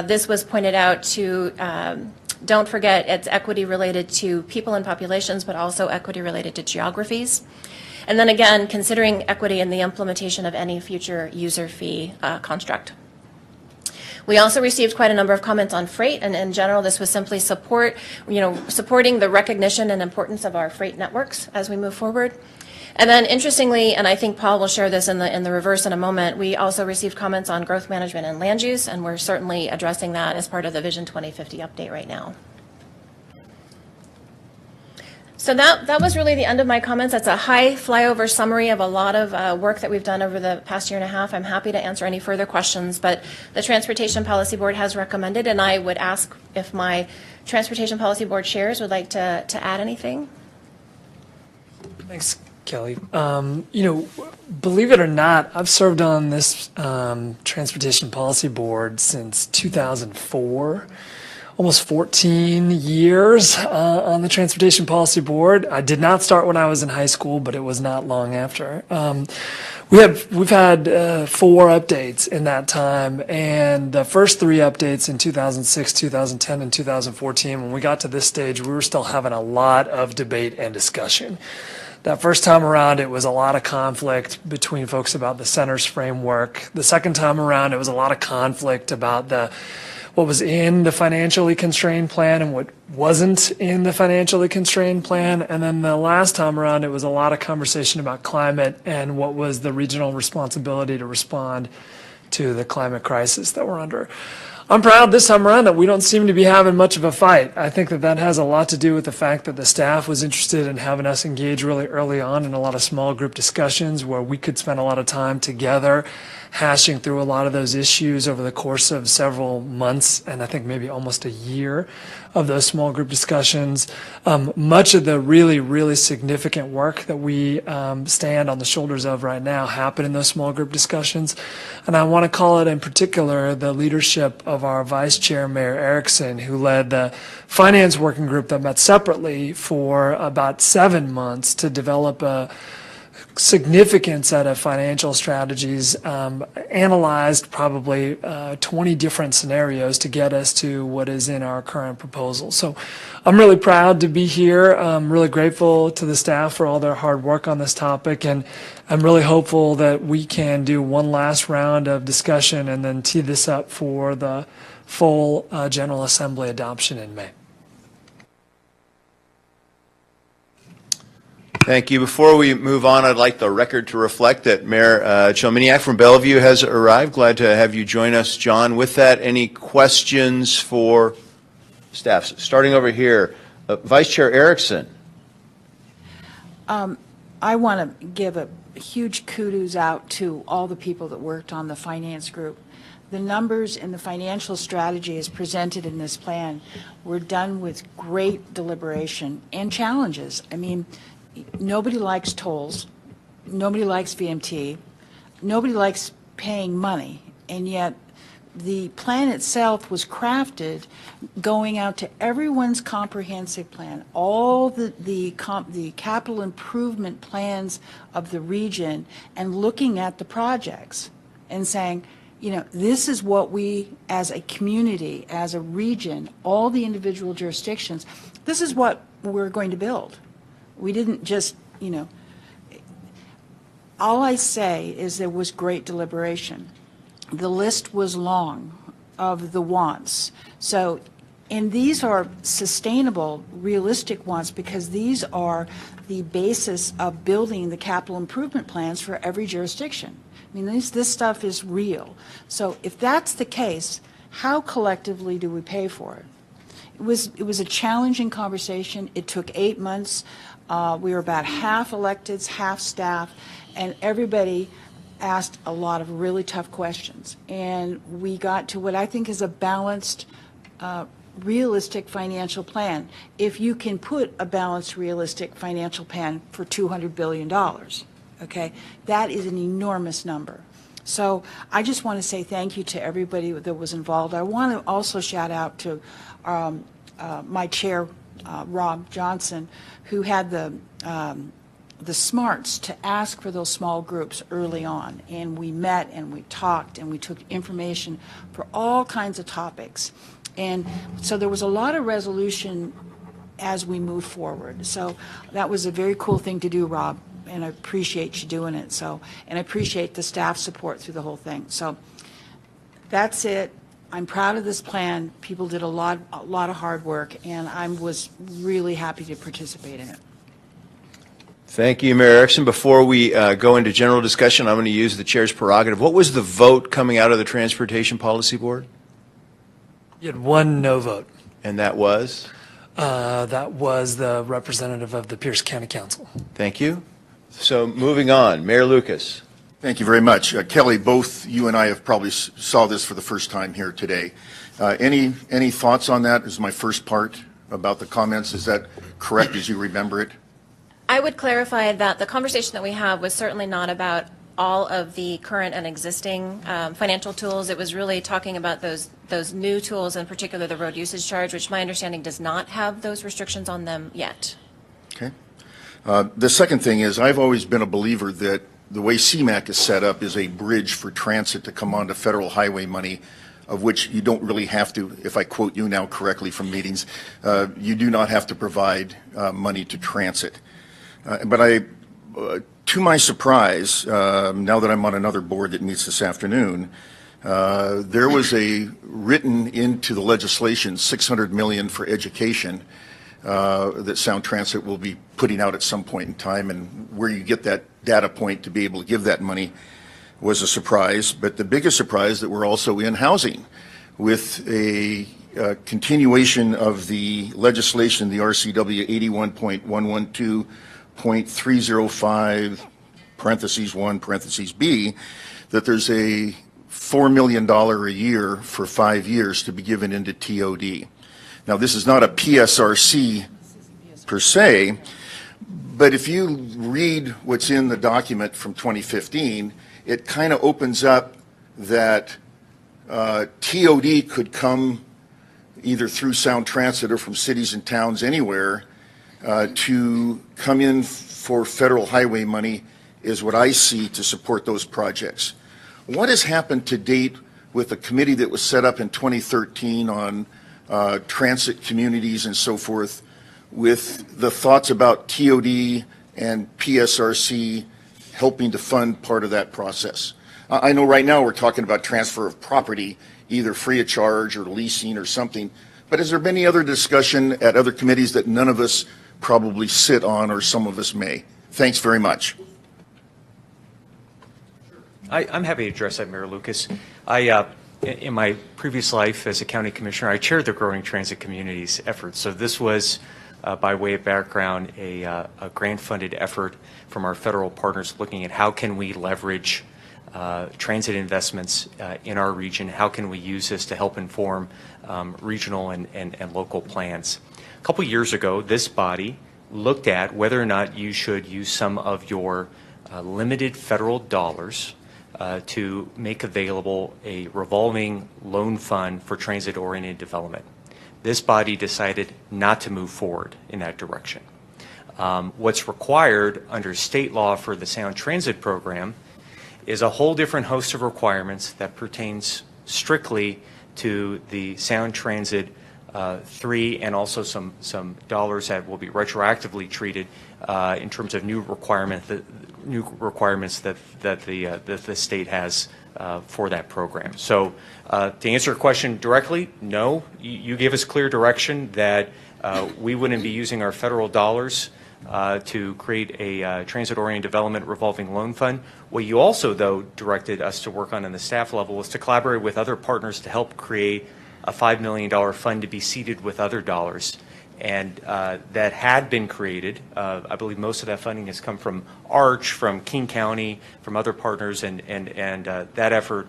this was pointed out to, don't forget, it's equity related to people and populations, but also equity related to geographies. And then again, considering equity in the implementation of any future user fee construct. We also received quite a number of comments on freight, and in general, this was simply supporting the recognition and importance of our freight networks as we move forward. And then interestingly, and I think Paul will share this in the reverse in a moment, we also received comments on growth management and land use, and we're certainly addressing that as part of the Vision 2050 update right now. So that was really the end of my comments. That's a high flyover summary of a lot of work that we've done over the past year and a half. I'm happy to answer any further questions, but the Transportation Policy Board has recommended, and I would ask if my Transportation Policy Board chairs would like to add anything. Thanks, Kelly. Believe it or not, I've served on this Transportation Policy Board since 2004. Almost 14 years on the Transportation Policy Board. I did not start when I was in high school, but it was not long after. We've had 4 updates in that time, and the first 3 updates in 2006, 2010, and 2014, when we got to this stage, we were still having a lot of debate and discussion. That first time around, it was a lot of conflict between folks about the center's framework. The second time around, it was a lot of conflict about what was in the financially constrained plan and what wasn't in the financially constrained plan. And then the last time around, it was a lot of conversation about climate and what was the regional responsibility to respond to the climate crisis that we're under. I'm proud this time around that we don't seem to be having much of a fight. I think that has a lot to do with the fact that the staff was interested in having us engage really early on in a lot of small group discussions where we could spend a lot of time together hashing through a lot of those issues over the course of several months, and I think maybe almost a year of those small group discussions. Much of the really, really significant work that we stand on the shoulders of right now happened in those small group discussions. And I want to call it in particular the leadership of our Vice Chair, Mayor Erickson, who led the Finance Working Group that met separately for about 7 months to develop a significant set of financial strategies, analyzed probably 20 different scenarios to get us to what is in our current proposal. So I'm really proud to be here. I'm really grateful to the staff for all their hard work on this topic, and I'm really hopeful that we can do one last round of discussion and then tee this up for the full General Assembly adoption in May. Thank you. Before we move on, I'd like the record to reflect that Mayor Chelminiak from Bellevue has arrived. Glad to have you join us, John. With that, any questions for staff? Starting over here, Vice Chair Erickson. I want to give a huge kudos out to all the people that worked on the finance group. The numbers and the financial strategy as presented in this plan were done with great deliberation and challenges. I mean, nobody likes tolls, nobody likes VMT, nobody likes paying money, and yet the plan itself was crafted going out to everyone's comprehensive plan, all the capital improvement plans of the region, and looking at the projects and saying, you know, this is what we as a community, as a region, all the individual jurisdictions, this is what we're going to build. We didn't just, you know, all I say is there was great deliberation. The list was long of the wants. So, and these are sustainable, realistic wants because these are the basis of building the capital improvement plans for every jurisdiction. I mean, this stuff is real. So if that's the case, how collectively do we pay for it? It was a challenging conversation. It took 8 months. We were about half electeds, half staff, and everybody asked a lot of really tough questions. And we got to what I think is a balanced, realistic financial plan. If you can put a balanced, realistic financial plan for $200 billion, okay, that is an enormous number. So I just want to say thank you to everybody that was involved. I want to also shout out to my chair, Rob Johnson, who had the smarts to ask for those small groups early on. And we met and we talked and we took information for all kinds of topics. And so there was a lot of resolution as we moved forward. So that was a very cool thing to do, Rob. and I appreciate you doing it. So, and I appreciate the staff support through the whole thing. So that's it. I'm proud of this plan. People did a lot of hard work, and I was really happy to participate in it. Thank you, Mayor Erickson. Before we go into general discussion, I'm going to use the chair's prerogative. What was the vote coming out of the Transportation Policy Board? You had one no vote. And that was? That was the representative of the Pierce County Council. Thank you. So moving on, Mayor Lucas. Thank you very much. Kelly, both you and I have probably saw this for the first time here today. Any thoughts on that is my first part about the comments. Is that correct as you remember it? I would clarify that the conversation that we have was certainly not about all of the current and existing financial tools. It was really talking about those new tools, in particular the road usage charge, which my understanding does not have those restrictions on them yet. Okay. The second thing is I've always been a believer that the way CMAQ is set up is a bridge for transit to come onto federal highway money, of which you don't really have to, if I quote you now correctly from meetings, you do not have to provide money to transit. But to my surprise, now that I'm on another board that meets this afternoon, there was a written into the legislation $600 million for education that Sound Transit will be putting out at some point in time, and where you get that data point to be able to give that money was a surprise. But the biggest surprise that we're also in housing with a continuation of the legislation, the RCW 81.112.305 parentheses 1 parentheses B, that there's a $4 million a year for 5 years to be given into TOD. Now, this is not a PSRC per se, but if you read what's in the document from 2015, it kind of opens up that TOD could come either through Sound Transit or from cities and towns anywhere to come in for federal highway money is what I see to support those projects. What has happened to date with the committee that was set up in 2013 on transit communities and so forth, with the thoughts about TOD and PSRC helping to fund part of that process? I know right now we're talking about transfer of property, either free of charge or leasing or something, but has there been any other discussion at other committees that none of us probably sit on, or some of us may? Thanks very much. I'm happy to address that, Mayor Lucas. In my previous life as a county commissioner, I chaired the Growing Transit Communities effort. So this was, by way of background, a grant-funded effort from our federal partners looking at how can we leverage transit investments in our region, how can we use this to help inform regional and local plans. A couple years ago, this body looked at whether or not you should use some of your limited federal dollars to make available a revolving loan fund for transit-oriented development. This body decided not to move forward in that direction. What's required under state law for the Sound Transit program is a whole different host of requirements that pertains strictly to the Sound Transit 3, and also some dollars that will be retroactively treated in terms of new requirements that the state has for that program. So to answer your question directly, no, you gave us clear direction that we wouldn't be using our federal dollars to create a transit-oriented development revolving loan fund. What you also, though, directed us to work on the staff level was to collaborate with other partners to help create a $5 million fund to be seeded with other dollars. And that had been created. I believe most of that funding has come from ARCH, from King County, from other partners, and that effort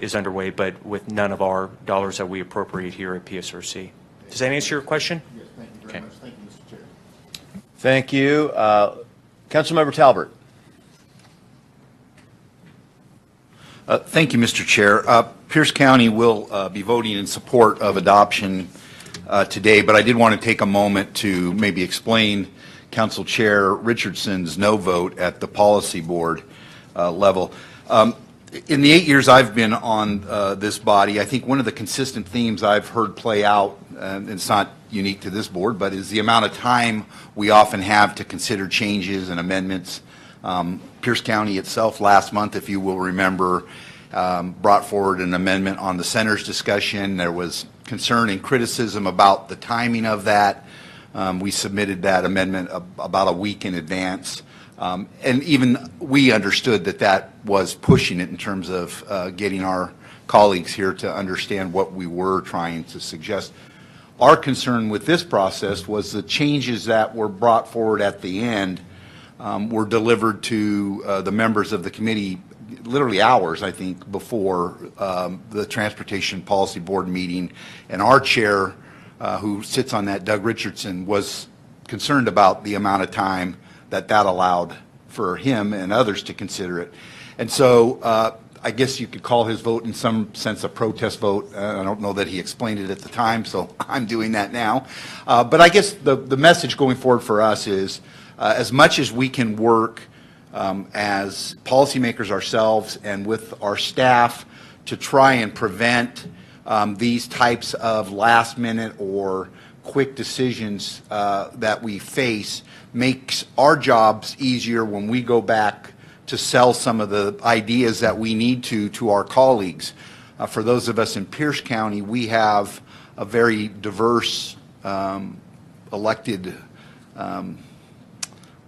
is underway, but with none of our dollars that we appropriate here at PSRC. Does that answer your question? Yes, thank you very much. Thank you, Mr. Chair. Thank you. Councilmember Talbert. Thank you, Mr. Chair. Pierce County will be voting in support of adoption today, but I did want to take a moment to maybe explain Council Chair Richardson's no vote at the policy board level. In the 8 years I've been on this body, I think one of the consistent themes I've heard play out, and it's not unique to this board, but is the amount of time we often have to consider changes and amendments Pierce County itself last month, if you will remember, brought forward an amendment on the center's discussion. There was concern and criticism about the timing of that. We submitted that amendment about a week in advance. And even we understood that that was pushing it in terms of getting our colleagues here to understand what we were trying to suggest. Our concern with this process was the changes that were brought forward at the end were delivered to the members of the committee literally hours, I think, before the Transportation Policy Board meeting. And our chair, who sits on that, Doug Richardson, was concerned about the amount of time that allowed for him and others to consider it. And so I guess you could call his vote in some sense a protest vote. I don't know that he explained it at the time, so I'm doing that now. But I guess the message going forward for us is as much as we can work as policymakers ourselves and with our staff to try and prevent these types of last minute or quick decisions that we face, makes our jobs easier when we go back to sell some of the ideas that we need to our colleagues. For those of us in Pierce County, we have a very diverse elected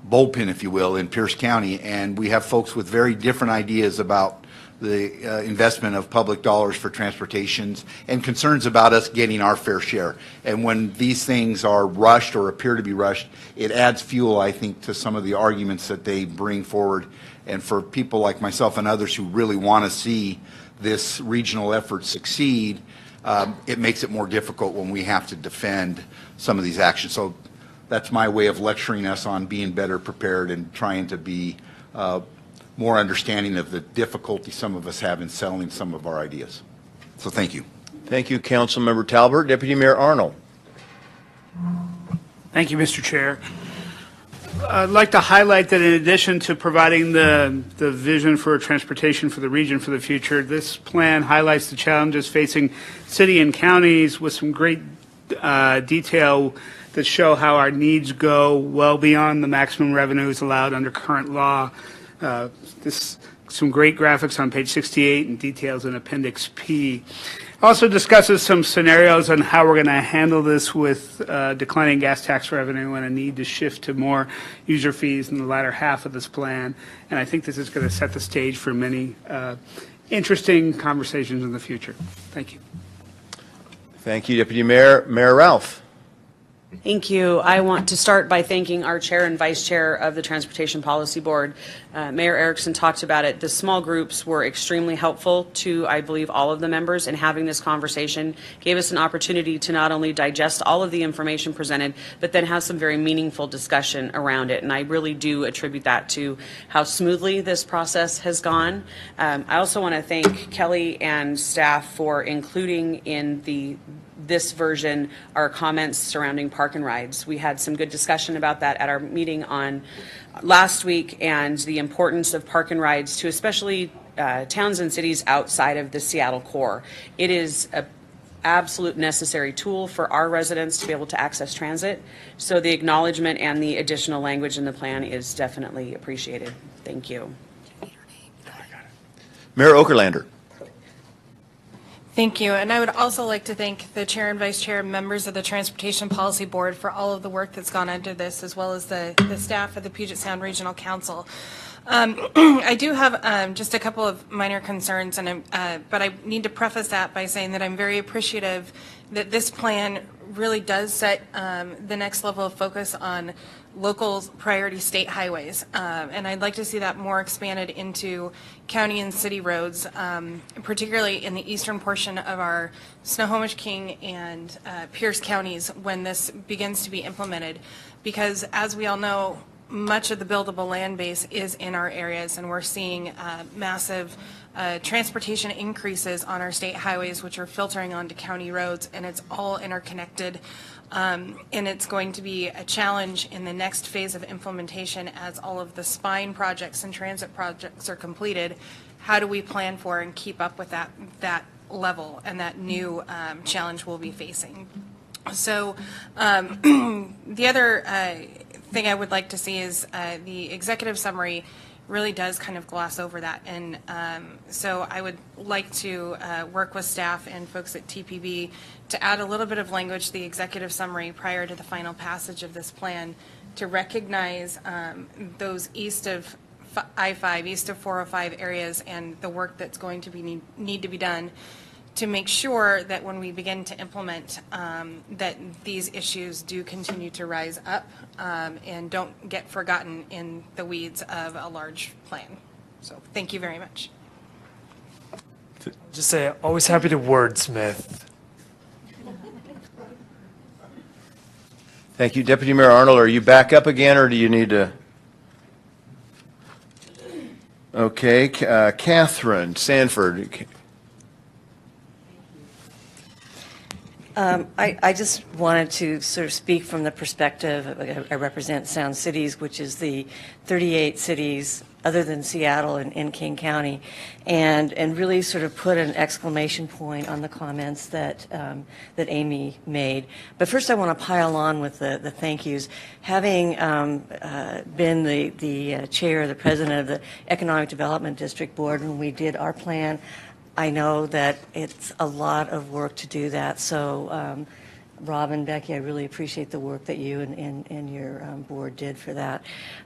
bullpen, if you will, in Pierce County, and we have folks with very different ideas about the investment of public dollars for transportations and concerns about us getting our fair share. And when these things are rushed or appear to be rushed, it adds fuel, I think, to some of the arguments that they bring forward. And for people like myself and others who really want to see this regional effort succeed, it makes it more difficult when we have to defend some of these actions. So that's my way of lecturing us on being better prepared and trying to be more understanding of the difficulty some of us have in selling some of our ideas. So thank you. Thank you, Councilmember Talbert. Deputy Mayor Arnold. Thank you, Mr. Chair. I'd like to highlight that in addition to providing the vision for transportation for the region for the future, this plan highlights the challenges facing city and counties with some great detail that show how our needs go well beyond the maximum revenues allowed under current law. Some great graphics on page 68 and details in Appendix P. Also discusses some scenarios on how we're going to handle this with declining gas tax revenue and a need to shift to more user fees in the latter half of this plan. And I think this is going to set the stage for many interesting conversations in the future. Thank you. Thank you, Deputy Mayor. Mayor Ralph. Thank you. I want to start by thanking our chair and vice chair of the Transportation Policy Board. Mayor Erickson talked about it. The small groups were extremely helpful to, I believe, all of the members in having this conversation, gave us an opportunity to not only digest all of the information presented, but then have some very meaningful discussion around it. And I really do attribute that to how smoothly this process has gone. I also want to thank Kelly and staff for including in this version our comments surrounding park and rides. We had some good discussion about that at our meeting on last week, and the importance of park and rides to especially towns and cities outside of the Seattle core. It is an absolute necessary tool for our residents to be able to access transit, so the acknowledgement and the additional language in the plan is definitely appreciated. Thank you. Mayor Okerlander. Thank you. And I would also like to thank the chair and vice chair and members of the Transportation Policy Board for all of the work that's gone into this, as well as the staff of the Puget Sound Regional Council. I do have just a couple of minor concerns, and but I need to preface that by saying that I'm very appreciative that this plan really does set the next level of focus on local priority state highways. And I'd like to see that more expanded into county and city roads, particularly in the eastern portion of our Snohomish King and Pierce counties when this begins to be implemented. Because as we all know, much of the buildable land base is in our areas, and we're seeing massive transportation increases on our state highways, which are filtering onto county roads, and it's all interconnected. And it's going to be a challenge in the next phase of implementation as all of the spine projects and transit projects are completed. How do we plan for and keep up with that level and that new challenge we'll be facing? So the other thing I would like to see is the executive summary really does kind of gloss over that. And so I would like to work with staff and folks at TPB to add a little bit of language to the executive summary prior to the final passage of this plan to recognize those east of I-5, east of 405 areas and the work that's going to be need to be done to make sure that when we begin to implement that these issues do continue to rise up and don't get forgotten in the weeds of a large plan. So thank you very much. Just say, always happy to wordsmith. Thank you. Deputy Mayor Arnold, are you back up again, or do you need to? Okay. Catherine Sanford. I just wanted to sort of speak from the perspective, I represent Sound Cities, which is the 38 cities other than Seattle in King County, and really sort of put an exclamation point on the comments that that Amy made. But first I want to pile on with the thank yous. Having been the chair, the president of the Economic Development District Board when we did our plan, I know that it's a lot of work to do that. So, Rob and Becky, I really appreciate the work that you and your board did for that,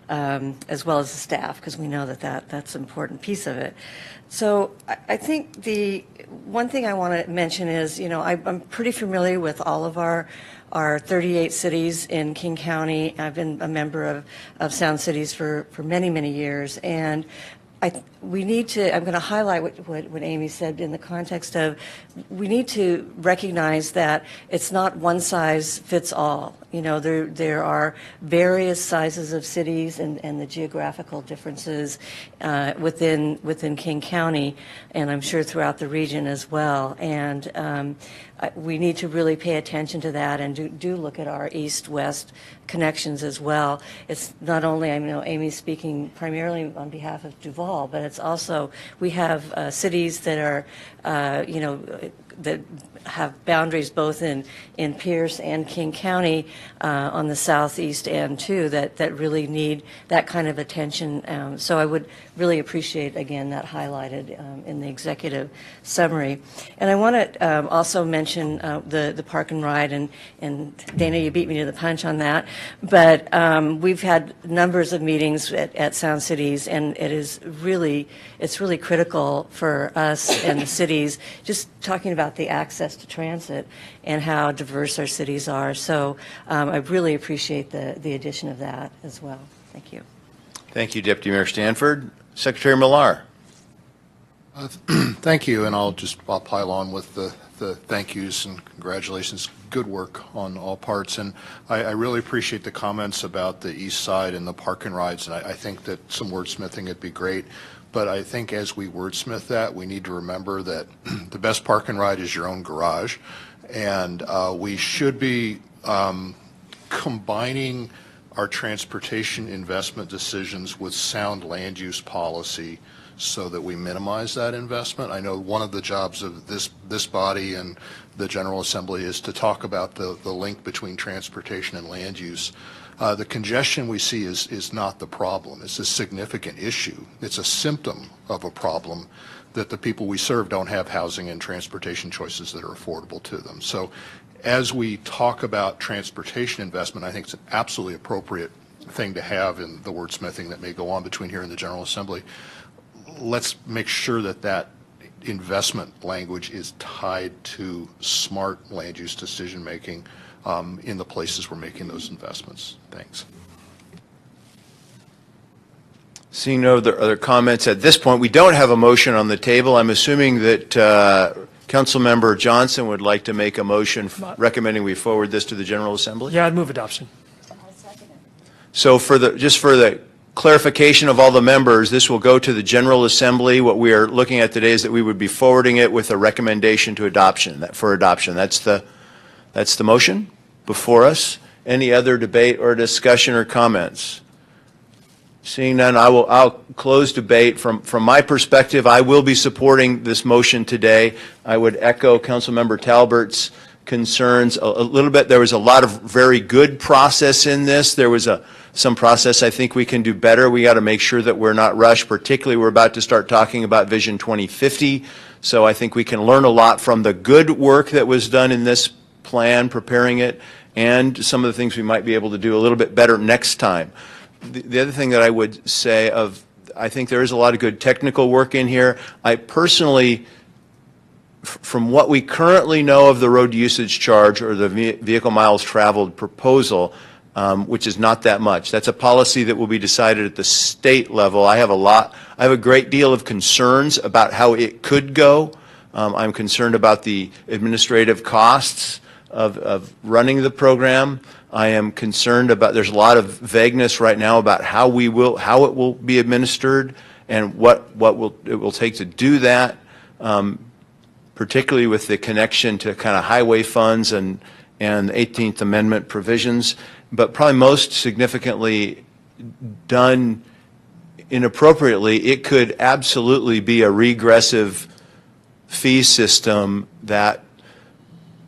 as well as the staff, because we know that that's an important piece of it. So I think the one thing I want to mention is, you know, I'm pretty familiar with all of our 38 cities in King County. I've been a member of Sound Cities for many, many years, and we need to, I'm going to highlight what Amy said in the context of we need to recognize that it's not one size fits all. You know, there are various sizes of cities and the geographical differences within King County, and I'm sure throughout the region as well. And we need to really pay attention to that and do look at our east-west connections as well. It's not only, I know Amy's speaking primarily on behalf of Duval, but it's also, we have cities that are, you know, that have boundaries both in Pierce and King County on the southeast end too that really need that kind of attention. So I would really appreciate, again, that highlighted in the executive summary. And I want to also mention the park and ride, and Dana, you beat me to the punch on that, but we've had numbers of meetings at Sound Cities, and it's really critical for us and the cities, just talking about the access to transit and how diverse our cities are. So I really appreciate the addition of that as well. Thank you. Thank you, Deputy Mayor Stanford. Secretary Millar. Thank you, and I'll pile on with the thank yous and congratulations. Good work on all parts, and I really appreciate the comments about the east side and the park and rides, and I think that some wordsmithing would be great. But I think as we wordsmith that, we need to remember that the best park and ride is your own garage, and we should be combining our transportation investment decisions with sound land use policy so that we minimize that investment. I know one of the jobs of this body and the General Assembly is to talk about the link between transportation and land use. The congestion we see is not the problem. It's a significant issue. It's a symptom of a problem that the people we serve don't have housing and transportation choices that are affordable to them. So as we talk about transportation investment, I think it's an absolutely appropriate thing to have in the wordsmithing that may go on between here and the General Assembly. Let's make sure that investment language is tied to smart land use decision making in the places we're making those investments. Thanks. Seeing no other comments at this point, we don't have a motion on the table. I'm assuming that Councilmember Johnson would like to make a motion recommending we forward this to the General Assembly. Yeah, I'd move adoption. So just for the clarification of all the members, this will go to the General Assembly. What we are looking at today is that we would be forwarding it with a recommendation to adoption. For adoption, that's the motion before us. Any other debate or discussion or comments? Seeing none, I'll close debate. From my perspective, I will be supporting this motion today. I would echo Councilmember Talbert's concerns a little bit. There was a lot of very good process in this. There was some process I think we can do better. We got to make sure that we're not rushed, particularly we're about to start talking about Vision 2050. So I think we can learn a lot from the good work that was done in this plan, preparing it, and some of the things we might be able to do a little bit better next time. The other thing that I would say I think there is a lot of good technical work in here. I personally, from what we currently know of the road usage charge or the vehicle miles traveled proposal, which is not that much. That's a policy that will be decided at the state level. I have a great deal of concerns about how it could go. I'm concerned about the administrative costs of running the program. I am concerned about, there's a lot of vagueness right now about how it will be administered and what it will take to do that, particularly with the connection to kind of highway funds and 18th Amendment provisions, but probably most significantly done inappropriately, it could absolutely be a regressive fee system that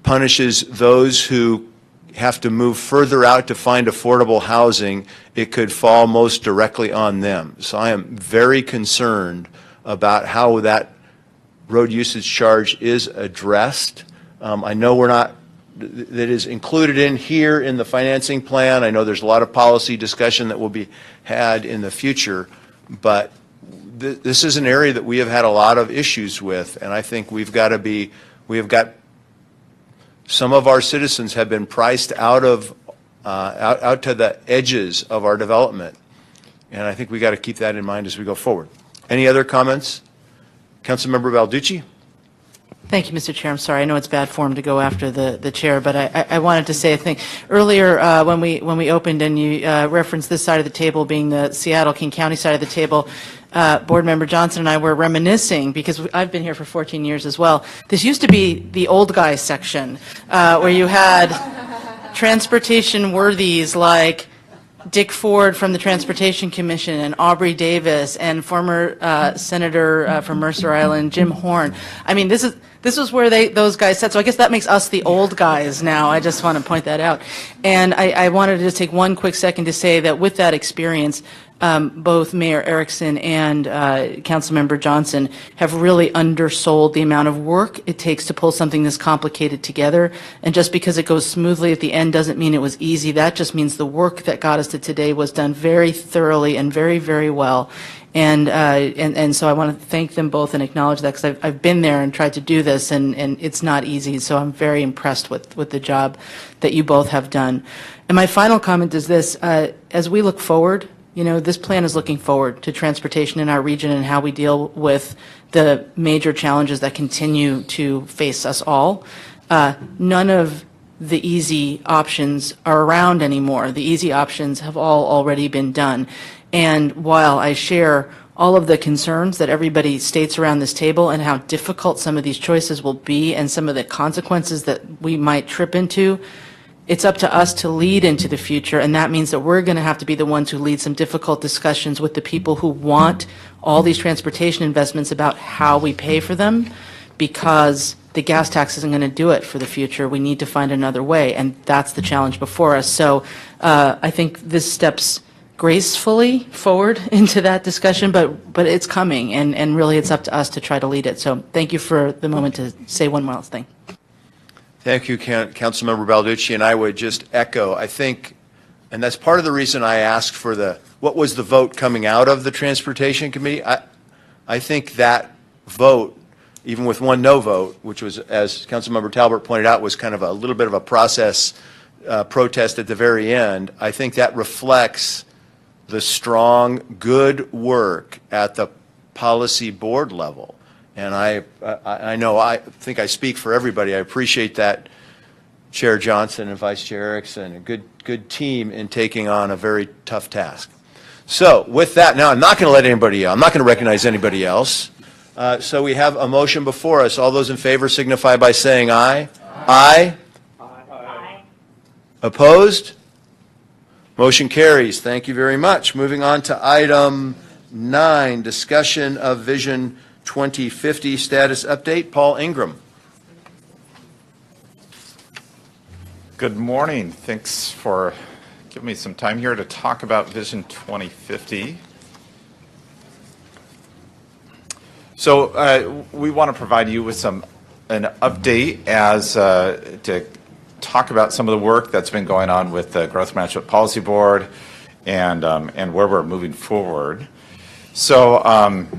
punishes those who have to move further out to find affordable housing. It could fall most directly on them. So I am very concerned about how that road usage charge is addressed. I know that is included in here in the financing plan. I know there's a lot of policy discussion that will be had in the future, but this is an area that we have had a lot of issues with, and I think some of our citizens have been priced out to the edges of our development, and I think we got to keep that in mind as we go forward. Any other comments? Councilmember Balducci? Thank you, Mr. Chair. I'm sorry. I know it's bad form to go after the chair, but I wanted to say a thing. Earlier, when we opened and you referenced this side of the table being the Seattle-King County side of the table, Board Member Johnson and I were reminiscing, because I've been here for 14 years as well. This used to be the old guy section, where you had transportation worthies like Dick Ford from the Transportation Commission and Aubrey Davis and former Senator from Mercer Island, Jim Horn. I mean, this was where those guys sat. So I guess that makes us the old guys now. I just want to point that out. And I wanted to just take one quick second to say that with that experience, both Mayor Erickson and Councilmember Johnson have really undersold the amount of work it takes to pull something this complicated together. And just because it goes smoothly at the end doesn't mean it was easy. That just means the work that got us to today was done very thoroughly and very, very well. And so I want to thank them both and acknowledge that, because I've been there and tried to do this, and it's not easy. So I'm very impressed with the job that you both have done. And my final comment is this: as we look forward, this plan is looking forward to transportation in our region and how we deal with the major challenges that continue to face us all. None of the easy options are around anymore. The easy options have all already been done. And while I share all of the concerns that everybody states around this table and how difficult some of these choices will be and some of the consequences that we might trip into, it's up to us to lead into the future, and that means that we're going to have to be the ones who lead some difficult discussions with the people who want all these transportation investments about how we pay for them, because the gas tax isn't going to do it for the future. We need to find another way, and that's the challenge before us. So I think this steps gracefully forward into that discussion, but it's coming, and really it's up to us to try to lead it. So thank you for the moment to say one last thing. Thank you, Councilmember Balducci, and I would just echo, I think, and that's part of the reason I asked for what was the vote coming out of the Transportation Committee. I think that vote, even with one no vote, which was, as Councilmember Talbert pointed out, was kind of a little bit of a process protest at the very end. I think that reflects the strong, good work at the policy board level. And I think I speak for everybody. I appreciate that, Chair Johnson and Vice Chair Erickson, a good team in taking on a very tough task. So with that, now I'm not going to let anybody else, I'm not going to recognize anybody else. So we have a motion before us. All those in favor signify by saying aye. Aye. Aye. Opposed? Motion carries. Thank you very much. Moving on to item 9, discussion of Vision 2050 status update. Paul Ingram. Good morning. Thanks for giving me some time here to talk about Vision 2050. So we want to provide you with an update as to talk about some of the work that's been going on with the Growth Management Policy Board and where we're moving forward. So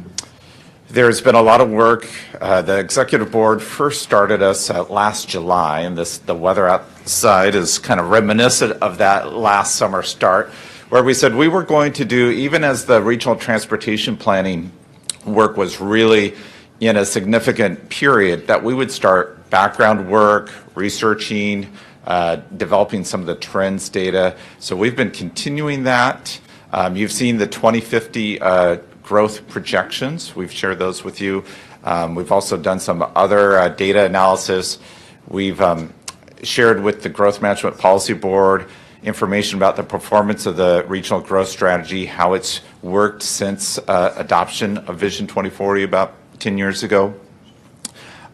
there's been a lot of work. The Executive Board first started us last July, and the weather outside is kind of reminiscent of that last summer start, where we said we were going to do, even as the regional transportation planning work was really in a significant period, that we would start background work, researching, developing some of the trends data. So we've been continuing that. You've seen the 2050 growth projections. We've shared those with you. We've also done some other data analysis. We've shared with the Growth Management Policy Board information about the performance of the regional growth strategy, how it's worked since adoption of Vision 2040 about 10 years ago.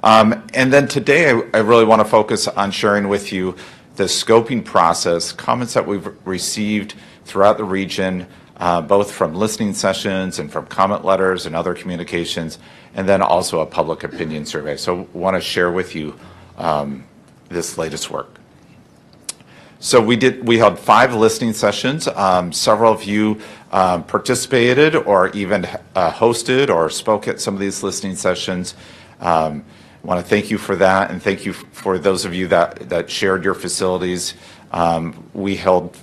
And then today, I really want to focus on sharing with you the scoping process, comments that we've received throughout the region, both from listening sessions and from comment letters and other communications, and then also a public opinion survey. So I want to share with you this latest work. So we held 5 listening sessions. Several of you participated or even hosted or spoke at some of these listening sessions. I want to thank you for that, and thank you for those of you that shared your facilities. We held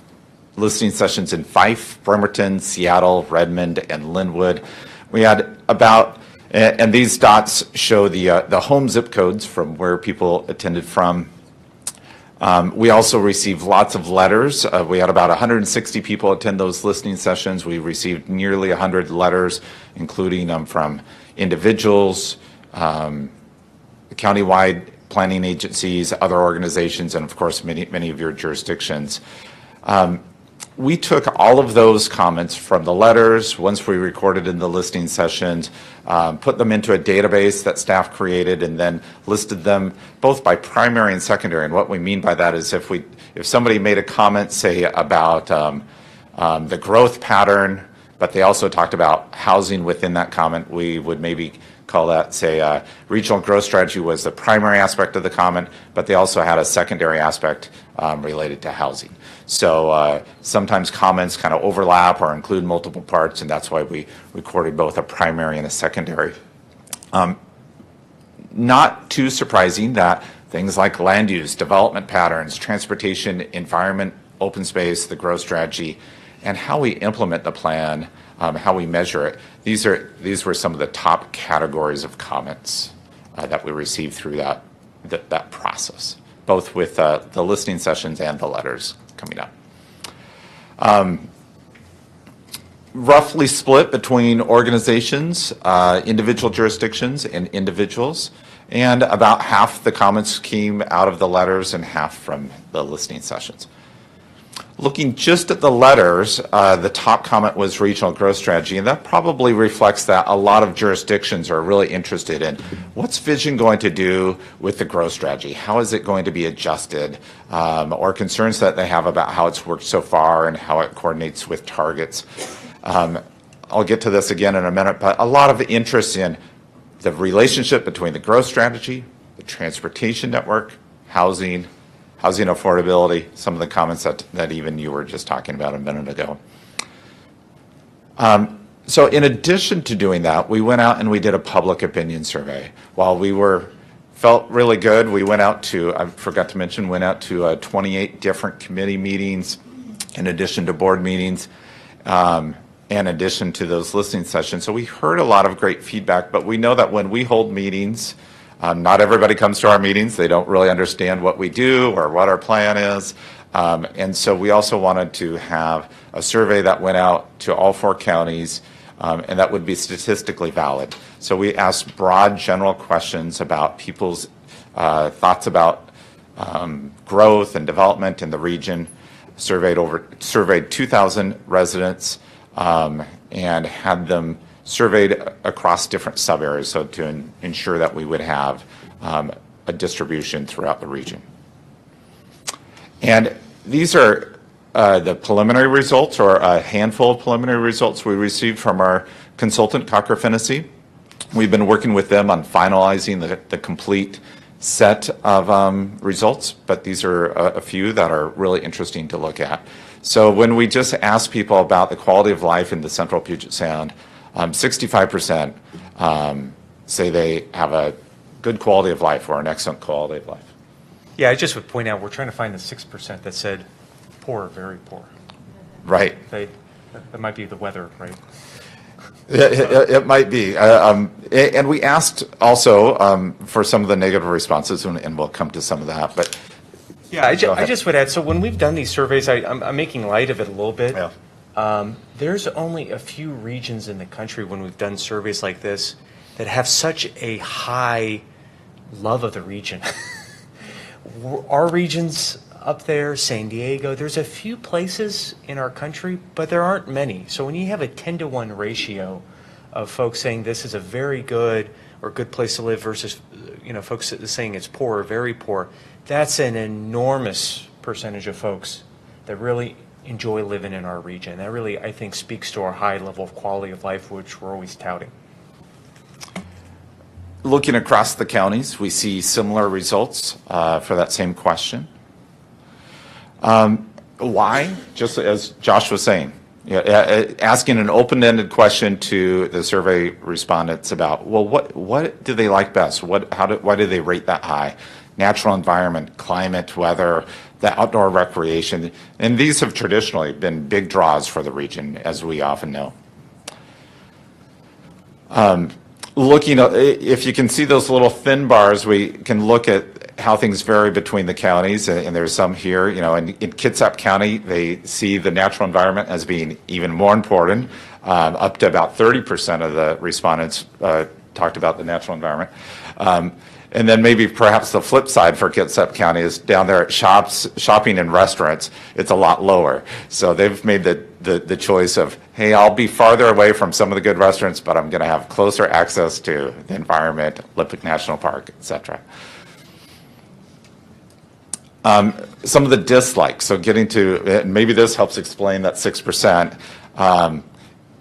listening sessions in Fife, Bremerton, Seattle, Redmond, and Lynnwood. We had about, and these dots show the home zip codes from where people attended from. We also received lots of letters. We had about 160 people attend those listening sessions. We received nearly 100 letters, including from individuals, countywide planning agencies, other organizations, and of course many of your jurisdictions. We took all of those comments from the letters, once we recorded in the listening sessions, put them into a database that staff created, and then listed them both by primary and secondary. And what we mean by that is if somebody made a comment, say, about the growth pattern, but they also talked about housing within that comment, we would maybe call that, say, regional growth strategy was the primary aspect of the comment, but they also had a secondary aspect related to housing. So sometimes comments kind of overlap or include multiple parts, and that's why we recorded both a primary and a secondary. Not too surprising that things like land use, development patterns, transportation, environment, open space, the growth strategy, and how we implement the plan, how we measure it, these were some of the top categories of comments that we received through that process, both with the listening sessions and the letters coming up. Roughly split between organizations, individual jurisdictions, and individuals, and about half the comments came out of the letters and half from the listening sessions. Looking just at the letters, the top comment was regional growth strategy, and that probably reflects that a lot of jurisdictions are really interested in what's Vision going to do with the growth strategy? How is it going to be adjusted? Or concerns that they have about how it's worked so far and how it coordinates with targets. I'll get to this again in a minute, but a lot of interest in the relationship between the growth strategy, the transportation network, housing affordability, some of the comments that even you were just talking about a minute ago. So in addition to doing that, we went out and we did a public opinion survey. While felt really good, we went out to, I forgot to mention, 28 different committee meetings in addition to board meetings, in addition to those listening sessions. So we heard a lot of great feedback, but we know that when we hold meetings, not everybody comes to our meetings. They don't really understand what we do or what our plan is. And so we also wanted to have a survey that went out to all 4 counties, and that would be statistically valid. So we asked broad general questions about people's thoughts about growth and development in the region, surveyed 2,000 residents, and had them surveyed across different sub-areas, so to ensure that we would have a distribution throughout the region. And these are the preliminary results, or a handful of preliminary results we received from our consultant, Cocker Fennessy. We've been working with them on finalizing the complete set of results, but these are a few that are really interesting to look at. So when we just ask people about the quality of life in the central Puget Sound, 65% say they have a good quality of life or an excellent quality of life. Yeah, I just would point out, we're trying to find the 6% that said poor, very poor. Right. That might be the weather, right? It might be. And we asked also for some of the negative responses, and we'll come to some of that. But yeah, I just would add, so when we've done these surveys, I'm making light of it a little bit. Yeah. There's only a few regions in the country when we've done surveys like this that have such a high love of the region. Our regions up there, San Diego, there's a few places in our country, but there aren't many. So when you have a 10-to-1 ratio of folks saying this is a very good or good place to live versus, folks saying it's poor or very poor, that's an enormous percentage of folks that really enjoy living in our region. That really, I think, speaks to our high level of quality of life, which we're always touting. Looking across the counties, we see similar results for that same question. Why? Just as Josh was saying, asking an open-ended question to the survey respondents about, well, what do they like best? Why do they rate that high? Natural environment, climate, weather, the outdoor recreation, and these have traditionally been big draws for the region, as we often know. Looking at, if you can see those little thin bars, we can look at how things vary between the counties, and there's some here. In Kitsap County, they see the natural environment as being even more important. Up to about 30% of the respondents talked about the natural environment. And then maybe perhaps the flip side for Kitsap County is down there at shopping and restaurants, it's a lot lower. So they've made the choice of, hey, I'll be farther away from some of the good restaurants, but I'm going to have closer access to the environment, Olympic National Park, et cetera. Some of the dislikes, so getting to, maybe this helps explain that 6%.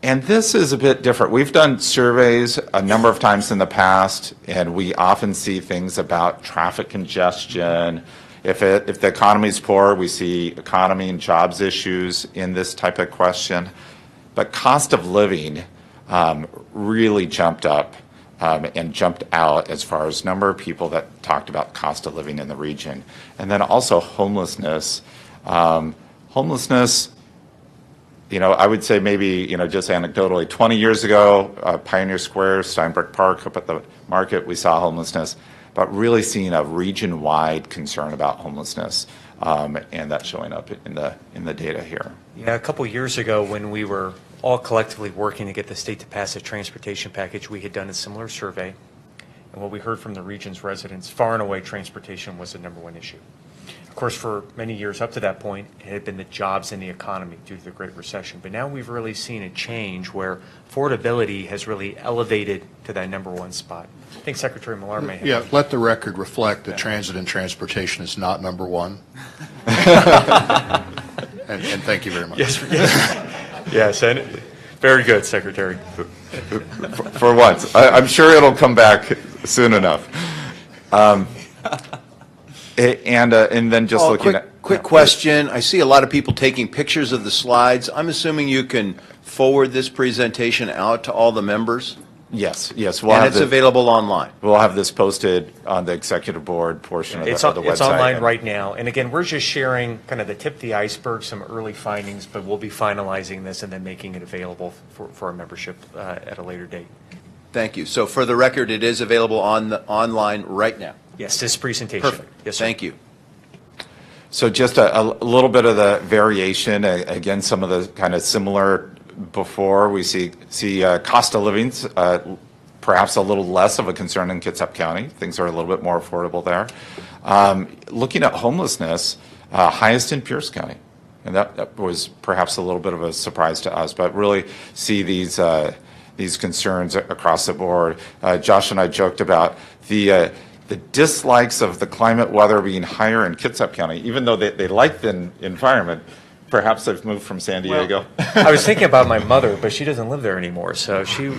And this is a bit different. We've done surveys a number of times in the past, and we often see things about traffic congestion. If the economy is poor, we see economy and jobs issues in this type of question. But cost of living really jumped up and jumped out as far as number of people that talked about cost of living in the region. And then also homelessness. Homelessness, I would say maybe, just anecdotally, 20 years ago, Pioneer Square, Steinbrook Park, up at the market, we saw homelessness, but really seeing a region-wide concern about homelessness, and that's showing up in the data here. Yeah, a couple years ago when we were all collectively working to get the state to pass a transportation package, we had done a similar survey, and what we heard from the region's residents, far and away transportation was the #1 issue. Of course, for many years up to that point, it had been the jobs and the economy due to the Great Recession. But now we've really seen a change where affordability has really elevated to that #1 spot. I think Secretary Millar may have. Yeah, let the record reflect that transit and transportation is not #1. and thank you very much. Yes, and very good, Secretary. For once. I'm sure it'll come back soon enough. And then just looking at... Quick question. I see a lot of people taking pictures of the slides. I'm assuming you can forward this presentation out to all the members? Yes. And it's available online? We'll have this posted on the executive board portion of the website. It's online right now. And again, we're just sharing kind of the tip of the iceberg, some early findings, but we'll be finalizing this and then making it available for our membership at a later date. Thank you. So for the record, it is available online right now? Yes, this presentation. Perfect. Yes, sir. Thank you. So just a little bit of the variation. Again, some of the kind of similar before. We see cost of living perhaps a little less of a concern in Kitsap County. Things are a little bit more affordable there. Looking at homelessness, highest in Pierce County. And that was perhaps a little bit of a surprise to us, but really see these concerns across the board. Josh and I joked about the the dislikes of the climate weather being higher in Kitsap County, even though they like the environment. Perhaps they've moved from San Diego. I was thinking about my mother, but she doesn't live there anymore, so she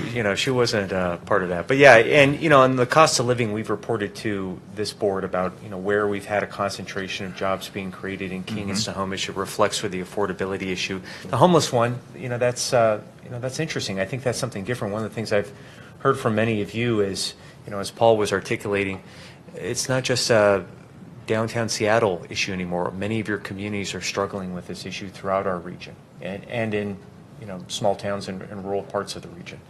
wasn't part of that. But yeah, and on the cost of living, we've reported to this board about where we've had a concentration of jobs being created in King and Snohomish. It reflects with the affordability issue. The homeless one, that's interesting. I think that's something different. One of the things I've heard from many of you is, as Paul was articulating, it's not just downtown Seattle issue anymore. Many of your communities are struggling with this issue throughout our region and in small towns and rural parts of the region.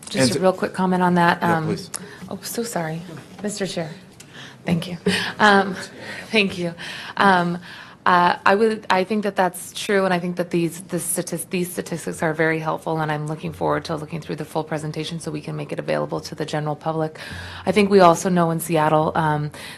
Just a real quick comment on that. Yeah, please. Oh, so sorry, Mr. Chair. Thank you. Thank you. I think that that's true, and I think that these statistics are very helpful, and I'm looking forward to looking through the full presentation so we can make it available to the general public. I think we also know in Seattle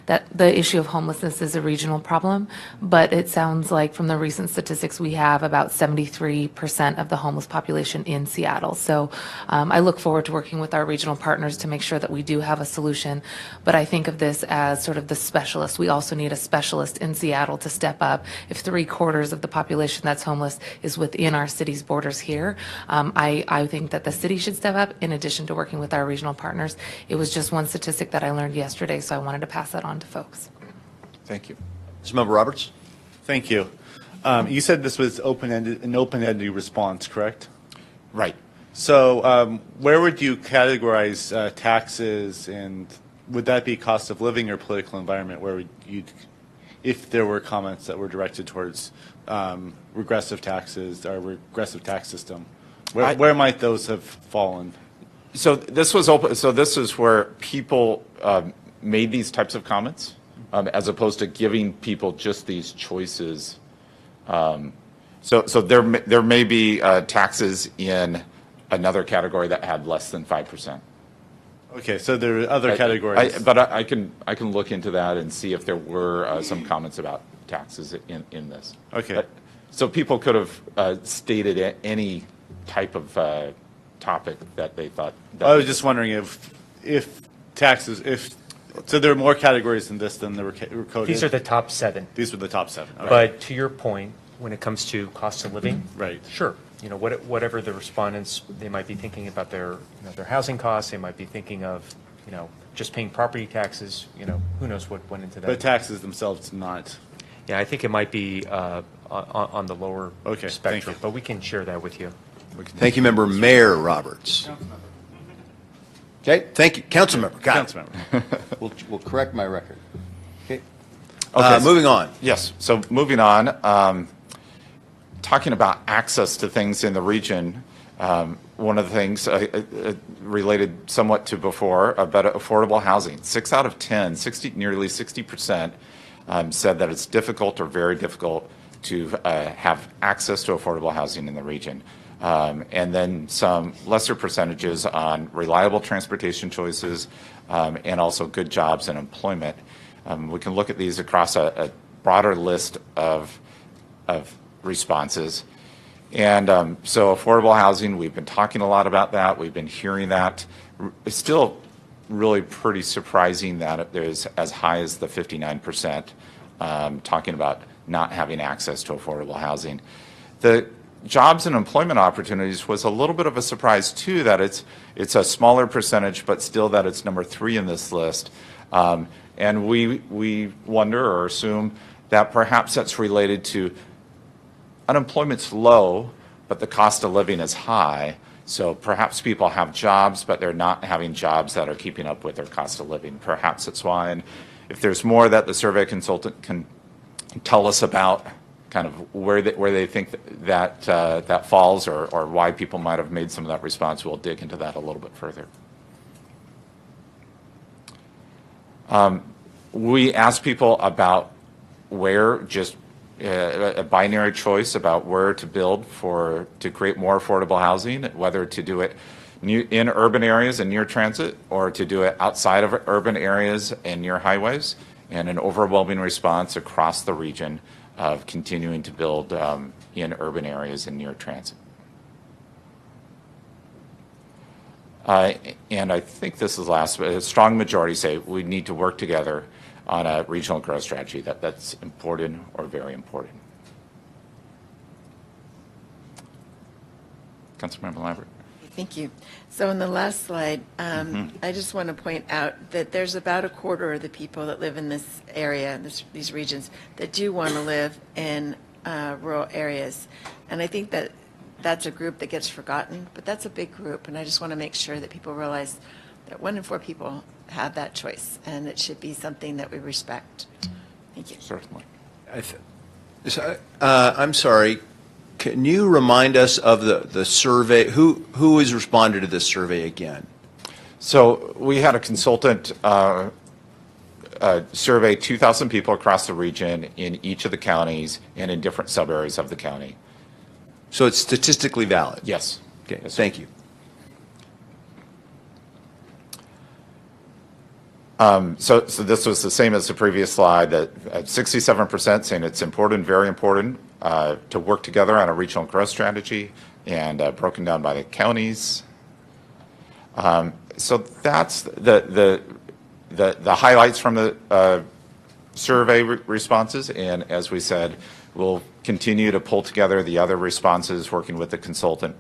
that the issue of homelessness is a regional problem, but it sounds like from the recent statistics we have about 73% of the homeless population in Seattle. So I look forward to working with our regional partners to make sure that we do have a solution, but I think of this as sort of the specialist. We also need a specialist in Seattle to step up. If 3/4 of the population that's homeless is within our city's borders here, I think that the city should step up in addition to working with our regional partners. It was just one statistic that I learned yesterday, so I wanted to pass that on to folks. Thank you. Member Roberts? Thank you. You said this was an open-ended response, correct? Right. So where would you categorize taxes, and would that be cost of living or political environment? Where would you, if there were comments that were directed towards regressive taxes or regressive tax system, where might those have fallen? So this was open. So this is where people made these types of comments, as opposed to giving people just these choices. So there may be taxes in another category that had less than 5%. Okay, so there are other categories. But I can look into that and see if there were some comments about taxes in this. Okay. So people could have stated any type of topic that they thought. I was just wondering if taxes, so there are more categories in this than there were coded. These are the top 7. These were the top 7. Okay. But to your point, when it comes to cost of living, right? Sure. Whatever the respondents, they might be thinking about their housing costs. They might be thinking of just paying property taxes. Who knows what went into that. But taxes themselves not. Yeah, I think it might be on the lower spectrum. Thank you. But we can share that with you. Thank you, Member Mayor Roberts. Okay, thank you, Councilmember. Councilmember. We'll correct my record. Okay. Moving on. Yes. So moving on. Talking about access to things in the region, one of the things related somewhat to before about affordable housing. 6 out of 10, nearly 60%, said that it's difficult or very difficult to have access to affordable housing in the region. And then some lesser percentages on reliable transportation choices and also good jobs and employment. We can look at these across a broader list of responses. And so affordable housing, we've been talking a lot about that. We've been hearing that. It's still really pretty surprising that it is as high as the 59% talking about not having access to affordable housing. The jobs and employment opportunities was a little bit of a surprise too, that it's a smaller percentage, but still that it's number 3 in this list. And we wonder or assume that perhaps that's related to unemployment's low, but the cost of living is high. So perhaps people have jobs, but they're not having jobs that are keeping up with their cost of living. Perhaps that's why. And if there's more that the survey consultant can tell us about, kind of where they think that falls, or why people might have made some of that response, we'll dig into that a little bit further. We asked people about where, just a binary choice about where to build to create more affordable housing, whether to do it in urban areas and near transit, or to do it outside of urban areas and near highways, and an overwhelming response across the region of continuing to build in urban areas and near transit. And I think this is last, but a strong majority say we need to work together on a regional growth strategy. That's important or very important. Councilmember Lambert. Thank you. So on the last slide, I just want to point out that there's about a quarter of the people that live in this area, these regions, that do want to live in rural areas. And I think that that's a group that gets forgotten, but that's a big group. And I just want to make sure that people realize that 1 in 4 people have that choice, and it should be something that we respect. Thank you. Certainly. I'm sorry. Can you remind us of the survey? Who has responded to this survey again? So we had a consultant survey 2,000 people across the region in each of the counties and in different sub-areas of the county. So it's statistically valid? Yes. Okay, yes, thank you. So this was the same as the previous slide, that 67% saying it's important, very important, to work together on a regional growth strategy, and broken down by the counties. So that's the highlights from the survey responses, and as we said, we'll continue to pull together the other responses, working with the consultant,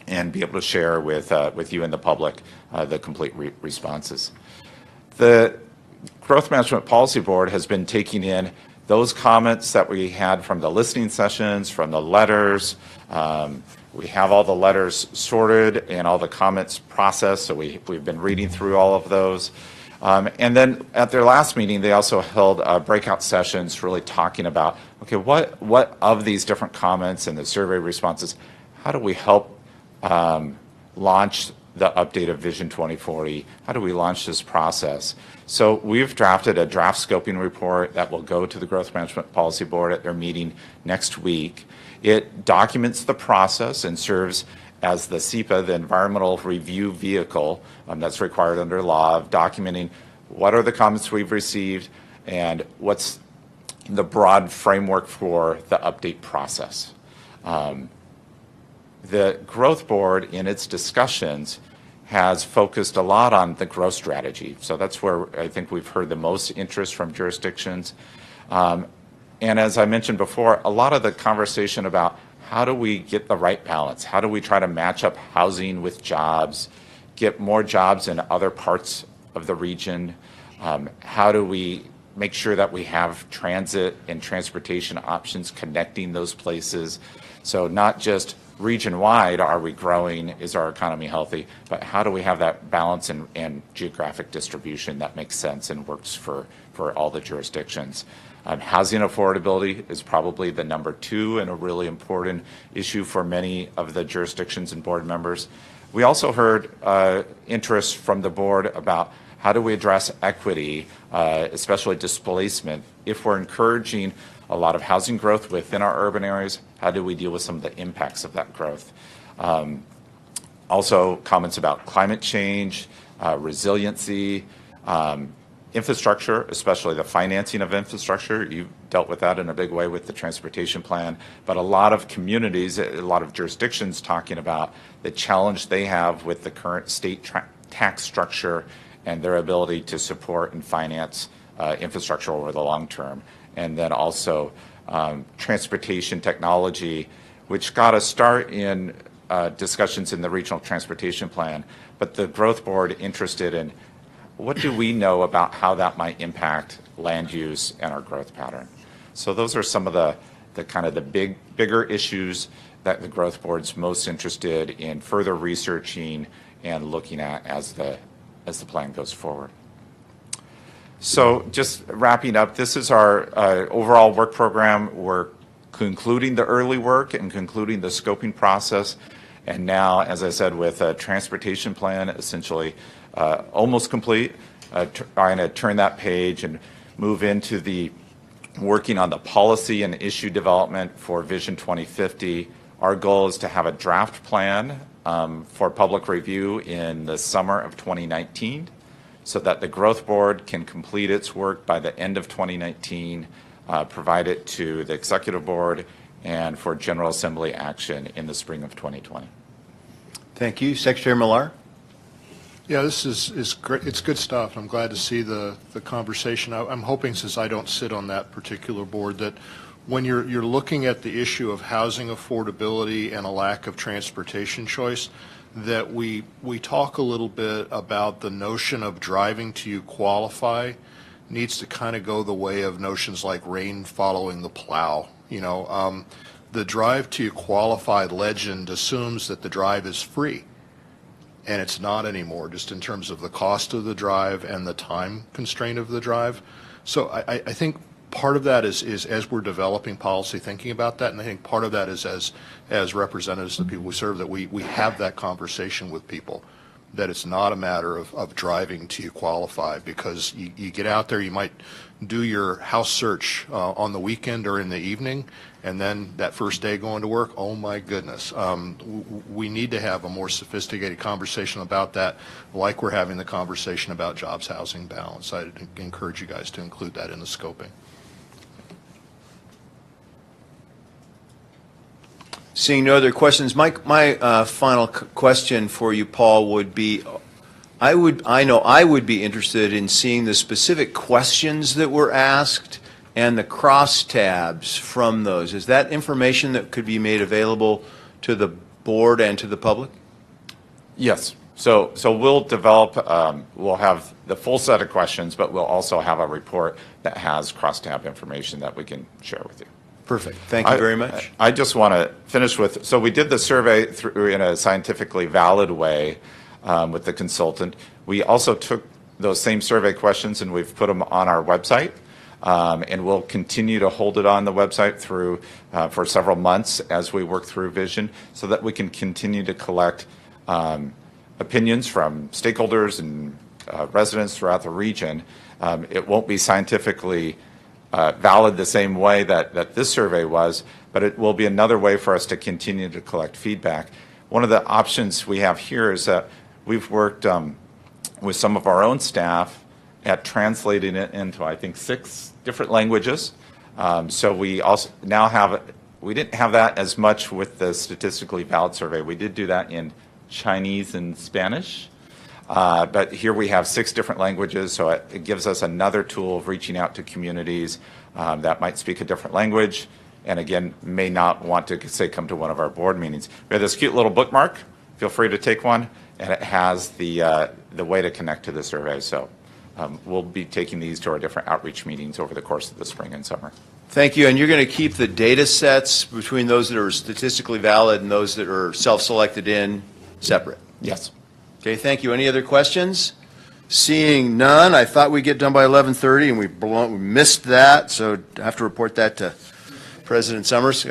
and be able to share with you and the public the complete responses. The Growth Management Policy Board has been taking in those comments that we had from the listening sessions, from the letters. We have all the letters sorted and all the comments processed, so we've been reading through all of those. And then at their last meeting, they also held breakout sessions really talking about, okay, what of these different comments and the survey responses, how do we help launch the update of Vision 2040? How do we launch this process? So we've drafted a draft scoping report that will go to the Growth Management Policy Board at their meeting next week. It documents the process and serves as the SEPA, the environmental review vehicle that's required under law, of documenting what are the comments we've received and what's the broad framework for the update process. The Growth Board, in its discussions, has focused a lot on the growth strategy. So that's where I think we've heard the most interest from jurisdictions. And as I mentioned before, a lot of the conversation about how do we get the right balance? How do we try to match up housing with jobs, get more jobs in other parts of the region? How do we make sure that we have transit and transportation options connecting those places? So not just region-wide are we growing, is our economy healthy, but how do we have that balance and geographic distribution that makes sense and works for all the jurisdictions? Housing affordability is probably the number 2 and a really important issue for many of the jurisdictions and board members. We also heard interest from the board about how do we address equity, especially displacement. If we're encouraging a lot of housing growth within our urban areas, how do we deal with some of the impacts of that growth? Also, comments about climate change, resiliency, infrastructure, especially the financing of infrastructure. You've dealt with that in a big way with the transportation plan, but a lot of communities, a lot of jurisdictions talking about the challenge they have with the current state tax structure and their ability to support and finance infrastructure over the long term. And then also transportation technology, which got a start in discussions in the regional transportation plan, but the Growth Board interested in what do we know about how that might impact land use and our growth pattern. So those are some of the kind of the bigger issues that the Growth Board's most interested in further researching and looking at as the plan goes forward. So just wrapping up, this is our overall work program. We're concluding the early work and concluding the scoping process. And now, as I said, with a transportation plan essentially almost complete, trying to turn that page and move into the working on the policy and issue development for Vision 2050. Our goal is to have a draft plan for public review in the summer of 2019 so that the Growth Board can complete its work by the end of 2019, provide it to the Executive Board, and for General Assembly action in the spring of 2020. Thank you. Secretary Millar? Yeah, this is great. It's good stuff. I'm glad to see the conversation. I'm hoping, since I don't sit on that particular board, that when you're looking at the issue of housing affordability and a lack of transportation choice, that we talk a little bit about the notion of driving till you qualify needs to kind of go the way of notions like rain following the plow. You know, the drive till you qualify legend assumes that the drive is free. And it's not anymore, just in terms of the cost of the drive and the time constraint of the drive. So I think part of that is as we're developing policy, thinking about that, and I think part of that is as representatives of the people we serve, that we have that conversation with people, that it's not a matter of driving till you qualify, because you get out there, you might do your house search on the weekend or in the evening, and then that first day going to work, oh my goodness. We need to have a more sophisticated conversation about that, like we're having the conversation about jobs, housing, balance. I'd encourage you guys to include that in the scoping. Seeing no other questions, my final question for you, Paul, would be, I know I would be interested in seeing the specific questions that were asked and the crosstabs from those. Is that information that could be made available to the board and to the public? Yes. So we'll develop, we'll have the full set of questions, but we'll also have a report that has crosstab information that we can share with you. Perfect. Thank you very much. I just want to finish with, so we did the survey through in a scientifically valid way with the consultant. We also took those same survey questions and we've put them on our website. And we'll continue to hold it on the website through for several months as we work through vision, so that we can continue to collect opinions from stakeholders and residents throughout the region. It won't be scientifically valid the same way that this survey was, but it will be another way for us to continue to collect feedback. One of the options we have here is that we've worked with some of our own staff at translating it into, I think, 6 different languages. So we also now have, we didn't have that as much with the statistically valid survey. We did do that in Chinese and Spanish. But here we have 6 different languages, so it gives us another tool of reaching out to communities that might speak a different language, and again, may not want to, say, come to one of our board meetings. We have this cute little bookmark. Feel free to take one, and it has the way to connect to the survey. So we'll be taking these to our different outreach meetings over the course of the spring and summer. Thank you. And you're going to keep the data sets between those that are statistically valid and those that are self-selected in separate? Yes. Okay, thank you. Any other questions? Seeing none, I thought we'd get done by 11:30, and we missed that, so I have to report that to President Summers.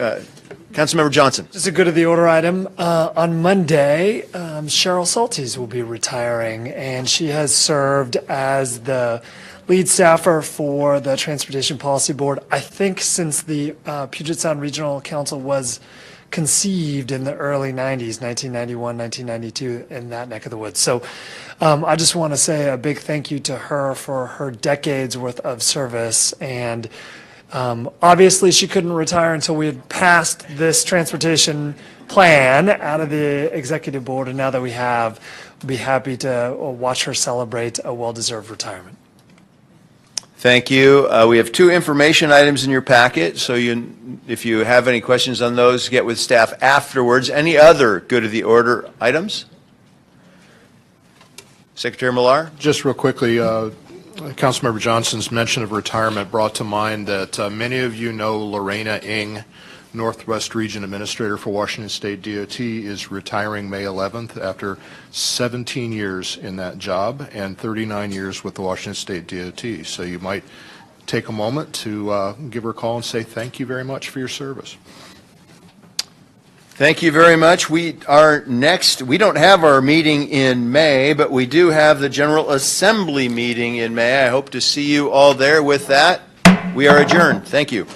Councilmember Johnson. Just a good of the order item. On Monday, Cheryl Salties will be retiring, and she has served as the lead staffer for the Transportation Policy Board, I think, since the Puget Sound Regional Council was conceived in the early 90s, 1991, 1992, in that neck of the woods. So I just want to say a big thank you to her for her decades worth of service. And obviously she couldn't retire until we had passed this transportation plan out of the executive board. And now that we have, we'll be happy to watch her celebrate a well-deserved retirement. Thank you. We have 2 information items in your packet, so if you have any questions on those, get with staff afterwards. Any other good of the order items? Secretary Millar? Just real quickly, Councilmember Johnson's mention of retirement brought to mind that many of you know Lorena Ng, Northwest Region Administrator for Washington State DOT, is retiring May 11th after 17 years in that job and 39 years with the Washington State DOT. So you might take a moment to give her a call and say thank you very much for your service. Thank you very much. We don't have our meeting in May, but we do have the General Assembly meeting in May. I hope to see you all there. With that, we are adjourned. Thank you.